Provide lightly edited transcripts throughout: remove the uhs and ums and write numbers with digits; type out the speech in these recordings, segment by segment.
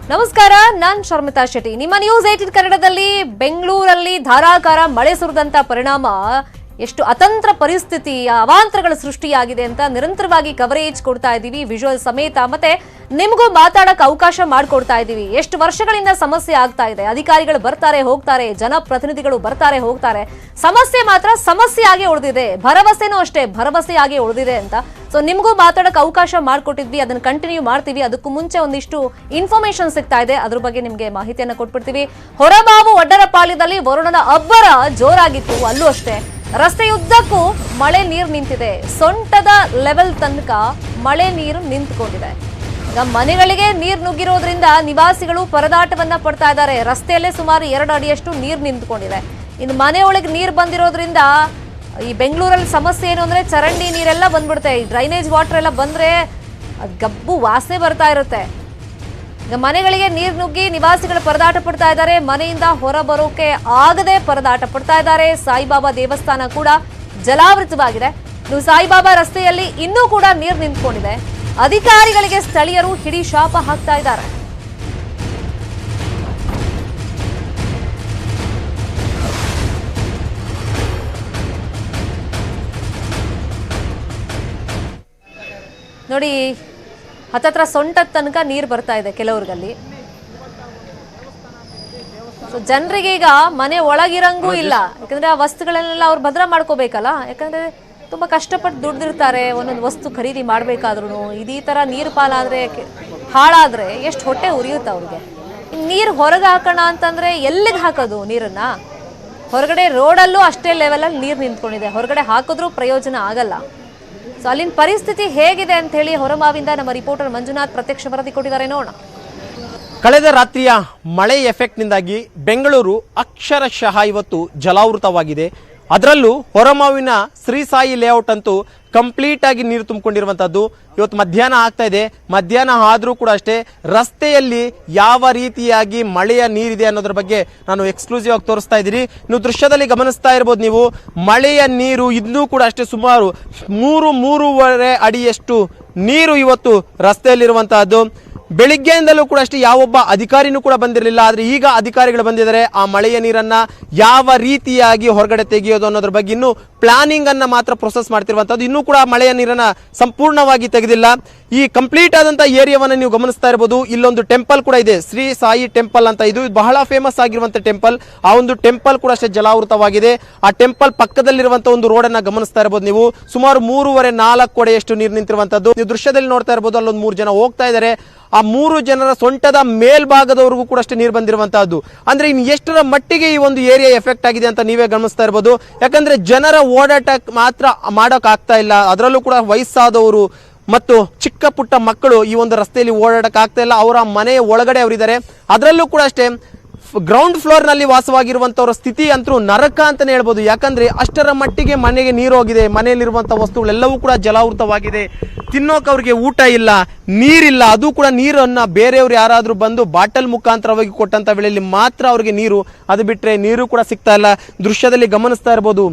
ನಮಸ್ಕಾರ, ನಾನ್ ಶರ್ಮಿತಾ ಶೆಟ್ಟಿ. ನಿಮ್ಮ ನ್ಯೂಸ್ 18 ಕನ್ನಡದಲ್ಲಿ ಬೆಂಗಳೂರಲ್ಲಿ ಧಾರಾಕಾರ ಮಳೆ ಸುರಿದಂತ ಪರಿಣಾಮ ಎಷ್ಟು ಅತಂತ್ರ ಪರಿಸ್ಥಿತಿ, ಅವಾಂತರಗಳ ಸೃಷ್ಟಿಯಾಗಿದೆ ಅಂತ ನಿರಂತರವಾಗಿ ಕವರೇಜ್ ಕೊಡ್ತಾ ಇದ್ದೀವಿ, ವಿಜುವಲ್ ಸಮೇತ. ಮತ್ತೆ ನಿಮಗೂ ಮಾತಾಡಕ್ಕೆ ಅವಕಾಶ ಮಾಡಿಕೊಡ್ತಾ ಇದ್ದೀವಿ. ಎಷ್ಟು ವರ್ಷಗಳಿಂದ ಸಮಸ್ಯೆ ಆಗ್ತಾ ಇದೆ, ಅಧಿಕಾರಿಗಳು ಬರ್ತಾರೆ ಹೋಗ್ತಾರೆ, ಜನಪ್ರತಿನಿಧಿಗಳು ಬರ್ತಾರೆ ಹೋಗ್ತಾರೆ, ಸಮಸ್ಯೆ ಮಾತ್ರ ಸಮಸ್ಯೆಯಾಗಿ ಉಳಿದಿದೆ, ಭರವಸೆನೂ ಅಷ್ಟೇ ಭರವಸೆಯಾಗಿ ಉಳಿದಿದೆ ಅಂತ. ಸೊ ನಿಮಗೂ ಮಾತಾಡಕ್ಕೆ ಅವಕಾಶ ಮಾಡಿಕೊಟ್ಟಿದ್ವಿ, ಅದನ್ನ ಕಂಟಿನ್ಯೂ ಮಾಡ್ತೀವಿ. ಅದಕ್ಕೂ ಮುಂಚೆ ಒಂದಿಷ್ಟು ಇನ್ಫಾರ್ಮೇಶನ್ ಸಿಗ್ತಾ ಇದೆ, ಅದ್ರ ಬಗ್ಗೆ ನಿಮಗೆ ಮಾಹಿತಿಯನ್ನು ಕೊಟ್ಬಿಡ್ತೀವಿ. ಹೊರಮಾವು ಒಡ್ಡರಪಾಳ್ಯದಲ್ಲಿ ವರುಣನ ಅಬ್ಬರ ಜೋರಾಗಿತ್ತು, ಅಲ್ಲೂ ಅಷ್ಟೇ ರಸ್ತೆಯುದ್ದಕ್ಕೂ ಮಳೆ ನೀರು ನಿಂತಿದೆ. ಸೊಂಟದ ಲೆವೆಲ್ ತನಕ ಮಳೆ ನೀರು ನಿಂತುಕೊಂಡಿದೆ. ಈಗ ಮನೆಗಳಿಗೆ ನೀರು ನುಗ್ಗಿರೋದ್ರಿಂದ ನಿವಾಸಿಗಳು ಪರದಾಟವನ್ನ ಪಡ್ತಾ ಇದ್ದಾರೆ. ರಸ್ತೆಯಲ್ಲೇ ಸುಮಾರು 2 ಅಡಿಯಷ್ಟು ನೀರು ನಿಂತುಕೊಂಡಿದೆ. ಇನ್ನು ಮನೆಯೊಳಗೆ ನೀರು ಬಂದಿರೋದ್ರಿಂದ ಈ ಬೆಂಗಳೂರಲ್ಲಿ ಸಮಸ್ಯೆ ಏನು ಅಂದ್ರೆ ಚರಂಡಿ ನೀರೆಲ್ಲ ಬಂದ್ಬಿಡುತ್ತೆ. ಈ ಡ್ರೈನೇಜ್ ವಾಟರ್ ಎಲ್ಲ ಬಂದ್ರೆ ಗಬ್ಬು ವಾಸನೆ ಬರ್ತಾ ಇರುತ್ತೆ. ಈಗ ಮನೆಗಳಿಗೆ ನೀರು ನುಗ್ಗಿ ನಿವಾಸಿಗಳು ಪರದಾಟ ಪಡ್ತಾ ಇದ್ದಾರೆ. ಮನೆಯಿಂದ ಹೊರ ಬರೋಕೆ ಆಗದೆ ಪರದಾಟ ಪಡ್ತಾ ಇದ್ದಾರೆ. ಸಾಯಿಬಾಬಾ ದೇವಸ್ಥಾನ ಕೂಡ ಜಲಾವೃತವಾಗಿದೆ. ಇನ್ನು ಸಾಯಿಬಾಬಾ ರಸ್ತೆಯಲ್ಲಿ ಇನ್ನೂ ಕೂಡ ನೀರು ನಿಂತ್ಕೊಂಡಿದೆ. ಅಧಿಕಾರಿಗಳಿಗೆ ಸ್ಥಳೀಯರು ಹಿಡಿ ಶಾಪ ಹಾಕ್ತಾ ಇದ್ದಾರೆ. ನೋಡಿ, ಹತ್ತತ್ರ ಸೊಂಟದ ತನಕ ನೀರು ಬರ್ತಾ ಇದೆ ಕೆಲವ್ರಿಗಲ್ಲಿ. ಸೊ ಜನರಿಗೆ ಈಗ ಮನೆ ಒಳಗಿರಂಗೂ ಇಲ್ಲ, ಯಾಕಂದ್ರೆ ಆ ವಸ್ತುಗಳನ್ನೆಲ್ಲ ಅವ್ರು ಭದ್ರ ಮಾಡ್ಕೋಬೇಕಲ್ಲ. ಯಾಕಂದ್ರೆ ತುಂಬಾ ಕಷ್ಟಪಟ್ಟು ದುಡ್ದಿರ್ತಾರೆ, ಒಂದೊಂದು ವಸ್ತು ಖರೀದಿ ಮಾಡ್ಬೇಕಾದ್ರೂ. ಇದೀ ತರ ನೀರು ಪಾಲಾದ್ರೆ ಹಾಳಾದ್ರೆ ಎಷ್ಟು ಹೊಟ್ಟೆ ಉರಿಯುತ್ತೆ ಅವ್ರಿಗೆ. ನೀರು ಹೊರಗೆ ಹಾಕೋಣ ಅಂತಂದ್ರೆ ಎಲ್ಲಿಗೆ ಹಾಕೋದು ನೀರನ್ನ? ಹೊರಗಡೆ ರೋಡಲ್ಲೂ ಅಷ್ಟೇ ಲೆವೆಲಲ್ಲಿ ನೀರು ನಿಂತ್ಕೊಂಡಿದೆ, ಹೊರಗಡೆ ಹಾಕಿದ್ರೂ ಪ್ರಯೋಜನ ಆಗಲ್ಲ. ಸೊ ಅಲ್ಲಿನ ಪರಿಸ್ಥಿತಿ ಹೇಗಿದೆ ಅಂತ ಹೇಳಿ ಹೊರಮಾವಿಂದ ನಮ್ಮ ರಿಪೋರ್ಟರ್ ಮಂಜುನಾಥ್ ಪ್ರತ್ಯಕ್ಷ ವರದಿ ಕೊಟ್ಟಿದ್ದಾರೆ, ನೋಡೋಣ. ಕಳೆದ ರಾತ್ರಿಯ ಮಳೆ ಎಫೆಕ್ಟ್ನಿಂದಾಗಿ ಬೆಂಗಳೂರು ಅಕ್ಷರಶಃ ಇವತ್ತು ಜಲಾವೃತವಾಗಿದೆ. ಅದರಲ್ಲೂ ಹೊರಮಾವಿನ ಶ್ರೀ ಸಾಯಿ ಲೇಔಟ್ ಅಂತೂ ಕಂಪ್ಲೀಟ್ ಆಗಿ ನೀರು ತುಂಬಿಕೊಂಡಿರುವಂತದ್ದು. ಇವತ್ತು ಮಧ್ಯಾಹ್ನ ಆಗ್ತಾ ಇದೆ. ಮಧ್ಯಾಹ್ನ ಆದರೂ ಕೂಡ ಅಷ್ಟೇ ರಸ್ತೆಯಲ್ಲಿ ಯಾವ ರೀತಿಯಾಗಿ ಮಳೆಯ ನೀರಿದೆ ಅನ್ನೋದ್ರ ಬಗ್ಗೆ ನಾನು ಎಕ್ಸ್ಕ್ಲೂಸಿವ್ ಆಗಿ ತೋರಿಸ್ತಾ ಇದ್ದೀನಿ. ನೀವು ದೃಶ್ಯದಲ್ಲಿ ಗಮನಿಸ್ತಾ ಇರ್ಬೋದು. ನೀವು ಮಳೆಯ ನೀರು ಇನ್ನೂ ಕೂಡ ಅಷ್ಟೇ ಸುಮಾರು 3-3.5 ಅಡಿಯಷ್ಟು ನೀರು ಇವತ್ತು ರಸ್ತೆಯಲ್ಲಿರುವಂತಹದ್ದು. ಬೆಳಿಗ್ಗೆಯಿಂದಲೂ ಕೂಡ ಅಷ್ಟೇ ಯಾವೊಬ್ಬ ಅಧಿಕಾರಿನೂ ಕೂಡ ಬಂದಿರಲಿಲ್ಲ. ಆದರೆ ಈಗ ಅಧಿಕಾರಿಗಳು ಬಂದಿದ್ದಾರೆ. ಆ ಮಳೆಯ ನೀರನ್ನ ಯಾವ ರೀತಿಯಾಗಿ ಹೊರಗಡೆ ತೆಗೆಯೋದು ಅನ್ನೋದ್ರ ಬಗ್ಗೆ ಇನ್ನೂ ಪ್ಲಾನಿಂಗ್ ಅನ್ನ ಮಾತ್ರ ಪ್ರೊಸೆಸ್ ಮಾಡ್ತಿರುವಂತದ್ದು. ಇನ್ನೂ ಕೂಡ ಮಳೆಯ ನೀರನ್ನ ಸಂಪೂರ್ಣವಾಗಿ ತೆಗೆದಿಲ್ಲ. ಈ ಕಂಪ್ಲೀಟ್ ಆದಂತ ಏರಿಯಾವನ್ನ ನೀವು ಗಮನಿಸ್ತಾ ಇರಬಹುದು. ಇಲ್ಲೊಂದು ಟೆಂಪಲ್ ಕೂಡ ಇದೆ, ಶ್ರೀ ಸಾಯಿ ಟೆಂಪಲ್ ಅಂತ. ಇದು ಬಹಳ ಫೇಮಸ್ ಆಗಿರುವಂತ ಟೆಂಪಲ್. ಆ ಒಂದು ಟೆಂಪಲ್ ಕೂಡ ಅಷ್ಟೇ ಜಲಾವೃತವಾಗಿದೆ. ಆ ಟೆಂಪಲ್ ಪಕ್ಕದಲ್ಲಿರುವಂತಹ ಒಂದು ರೋಡ್ ಅನ್ನ ಗಮನಿಸ್ತಾ ಇರಬಹುದು ನೀವು. ಸುಮಾರು 3.5-4 ಅಡಿಯಷ್ಟು ನೀರು ನಿಂತಿರುವಂತದ್ದು. ನೀವು ದೃಶ್ಯದಲ್ಲಿ ನೋಡ್ತಾ ಇರಬಹುದು. ಅಲ್ಲೊಂದು 3 ಜನ ಹೋಗ್ತಾ ಇದ್ದಾರೆ. ಆ 3 ಜನರ ಸೊಂಟದ ಮೇಲ್ಭಾಗದವರೆಗೂ ಕೂಡ ಅಷ್ಟೇ ನೀರು ಬಂದಿರುವಂತಹದ್ದು. ಅಂದ್ರೆ ಇನ್ನು ಎಷ್ಟರ ಮಟ್ಟಿಗೆ ಈ ಒಂದು ಏರಿಯಾ ಎಫೆಕ್ಟ್ ಆಗಿದೆ ಅಂತ ನೀವೇ ಗಮನಿಸ್ತಾ ಇರಬಹುದು. ಯಾಕಂದ್ರೆ ಜನರ ಓಡಾಟ ಮಾತ್ರ ಮಾಡೋಕ್ ಆಗ್ತಾ ಇಲ್ಲ. ಅದರಲ್ಲೂ ಕೂಡ ವಯಸ್ಸಾದವರು ಮತ್ತು ಚಿಕ್ಕ ಪುಟ್ಟ ಮಕ್ಕಳು ಈ ಒಂದು ರಸ್ತೆಯಲ್ಲಿ ಓಡಾಡಕ್ ಆಗ್ತಾ ಇಲ್ಲ. ಅವರ ಮನೆಯ ಒಳಗಡೆ ಅವರಿದ್ದಾರೆ. ಅದರಲ್ಲೂ ಕೂಡ ಅಷ್ಟೇ ಗ್ರೌಂಡ್ ಫ್ಲೋರ್ ನಲ್ಲಿ ವಾಸವಾಗಿರುವಂತವರ ಸ್ಥಿತಿ ಅಂತೂ ನರಕ ಅಂತಾನೆ ಹೇಳ್ಬೋದು. ಯಾಕಂದ್ರೆ ಅಷ್ಟರ ಮಟ್ಟಿಗೆ ಮನೆಗೆ ನೀರು ಹೋಗಿದೆ. ಮನೆಯಲ್ಲಿರುವಂತಹ ವಸ್ತುಗಳೆಲ್ಲವೂ ಕೂಡ ಜಲಾವೃತವಾಗಿದೆ. ತಿನ್ನೋಕೆ ಅವ್ರಿಗೆ ಊಟ ಇಲ್ಲ, ನೀರಿಲ್ಲ. ಅದು ಕೂಡ ನೀರನ್ನ ಬೇರೆಯವ್ರು ಯಾರಾದ್ರೂ ಬಂದು ಬಾಟಲ್ ಮುಖಾಂತರವಾಗಿ ಕೊಟ್ಟಂತ ವೇಳೆಯಲ್ಲಿ ಮಾತ್ರ ಅವ್ರಿಗೆ ನೀರು. ಅದು ಬಿಟ್ರೆ ನೀರು ಕೂಡ ಸಿಗ್ತಾ ಇಲ್ಲ. ದೃಶ್ಯದಲ್ಲಿ ಗಮನಿಸ್ತಾ ಇರಬಹುದು.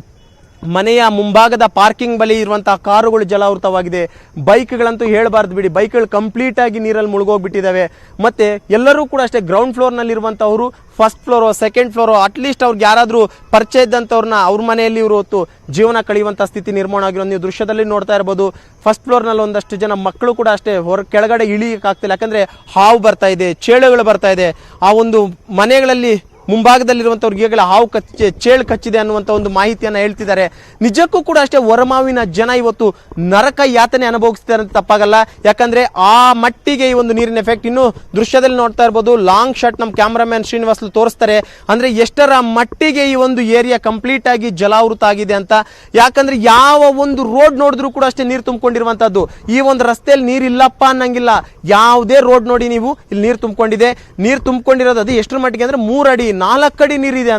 ಮನೆಯ ಮುಂಭಾಗದ ಪಾರ್ಕಿಂಗ್ ಬಳಿ ಇರುವಂತಹ ಕಾರುಗಳು ಜಲಾವೃತವಾಗಿದೆ. ಬೈಕ್ಗಳಂತೂ ಹೇಳಬಾರ್ದು ಬಿಡಿ, ಬೈಕ್ಗಳು ಕಂಪ್ಲೀಟ್ ಆಗಿ ನೀರಲ್ಲಿ ಮುಳುಗೋಗ್ಬಿಟ್ಟಿದ್ದಾವೆ. ಮತ್ತೆ ಎಲ್ಲರೂ ಕೂಡ ಅಷ್ಟೇ ಗ್ರೌಂಡ್ ಫ್ಲೋರ್ ನಲ್ಲಿ ಇರುವಂತವರು first floor, second floor, at least ಅವ್ರಿಗೆ ಯಾರಾದ್ರೂ ಪರಿಚಯ ಇದ್ದಂಥವ್ರನ್ನ ಅವ್ರ ಮನೆಯಲ್ಲಿ ಇವರು ಹೊತ್ತು ಜೀವನ ಕಳೆಯುವಂತ ಸ್ಥಿತಿ ನಿರ್ಮಾಣ ಆಗಿರೋ ನೀವು ದೃಶ್ಯದಲ್ಲಿ ನೋಡ್ತಾ ಇರಬಹುದು. ಫಸ್ಟ್ ಫ್ಲೋರ್ ನಲ್ಲಿ ಒಂದಷ್ಟು ಜನ ಮಕ್ಕಳು ಕೂಡ ಅಷ್ಟೇ ಕೆಳಗಡೆ ಇಳಿಯಕ್ಕೆ ಆಗ್ತಿಲ್ಲ. ಯಾಕಂದ್ರೆ ಹಾವು ಬರ್ತಾ ಇದೆ, ಚೇಳುಗಳು ಬರ್ತಾ ಇದೆ. ಆ ಒಂದು ಮನೆಗಳಲ್ಲಿ ಮುಂಭಾಗದಲ್ಲಿರುವಂತವ್ರಿಗೆ ಈಗಲೇ ಹಾವು ಚೇಳು ಕಚ್ಚಿದೆ ಅನ್ನುವಂತ ಒಂದು ಮಾಹಿತಿಯನ್ನ ಹೇಳ್ತಿದ್ದಾರೆ. ನಿಜಕ್ಕೂ ಕೂಡ ಅಷ್ಟೇ ಹೊರಮಾವಿನ ಜನ ಇವತ್ತು ನರಕ ಯಾತನೆ ಅನುಭವಿಸ್ತಾರೆ ಅಂತ ತಪ್ಪಾಗಲ್ಲ. ಯಾಕಂದ್ರೆ ಆ ಮಟ್ಟಿಗೆ ಈ ಒಂದು ನೀರಿನ ಎಫೆಕ್ಟ್. ಇನ್ನು ದೃಶ್ಯದಲ್ಲಿ ನೋಡ್ತಾ ಇರಬಹುದು, ಲಾಂಗ್ ಶಾಟ್ ನಮ್ಮ ಕ್ಯಾಮ್ರಾಮನ್ ಶ್ರೀನಿವಾಸ್ ತೋರಿಸ್ತಾರೆ. ಅಂದ್ರೆ ಎಷ್ಟರ ಮಟ್ಟಿಗೆ ಈ ಒಂದು ಏರಿಯಾ ಕಂಪ್ಲೀಟ್ ಆಗಿ ಜಲಾವೃತ ಆಗಿದೆ ಅಂತ. ಯಾಕಂದ್ರೆ ಯಾವ ಒಂದು ರೋಡ್ ನೋಡಿದ್ರು ಕೂಡ ಅಷ್ಟೇ ನೀರು ತುಂಬಿಕೊಂಡಿರುವಂತದ್ದು. ಈ ಒಂದು ರಸ್ತೆಯಲ್ಲಿ ನೀರು ಇಲ್ಲಪ್ಪ ಅನ್ನಂಗಿಲ್ಲ. ಯಾವುದೇ ರೋಡ್ ನೋಡಿ ನೀವು, ಇಲ್ಲಿ ನೀರು ತುಂಬಿಕೊಂಡಿದೆ. ನೀರು ತುಂಬಿಕೊಂಡಿರೋದು ಅದು ಎಷ್ಟರ ಮಟ್ಟಿಗೆ ಅಂದ್ರೆ 3 ಅಡಿ 4 ಅಡಿ ನೀರಿದೆ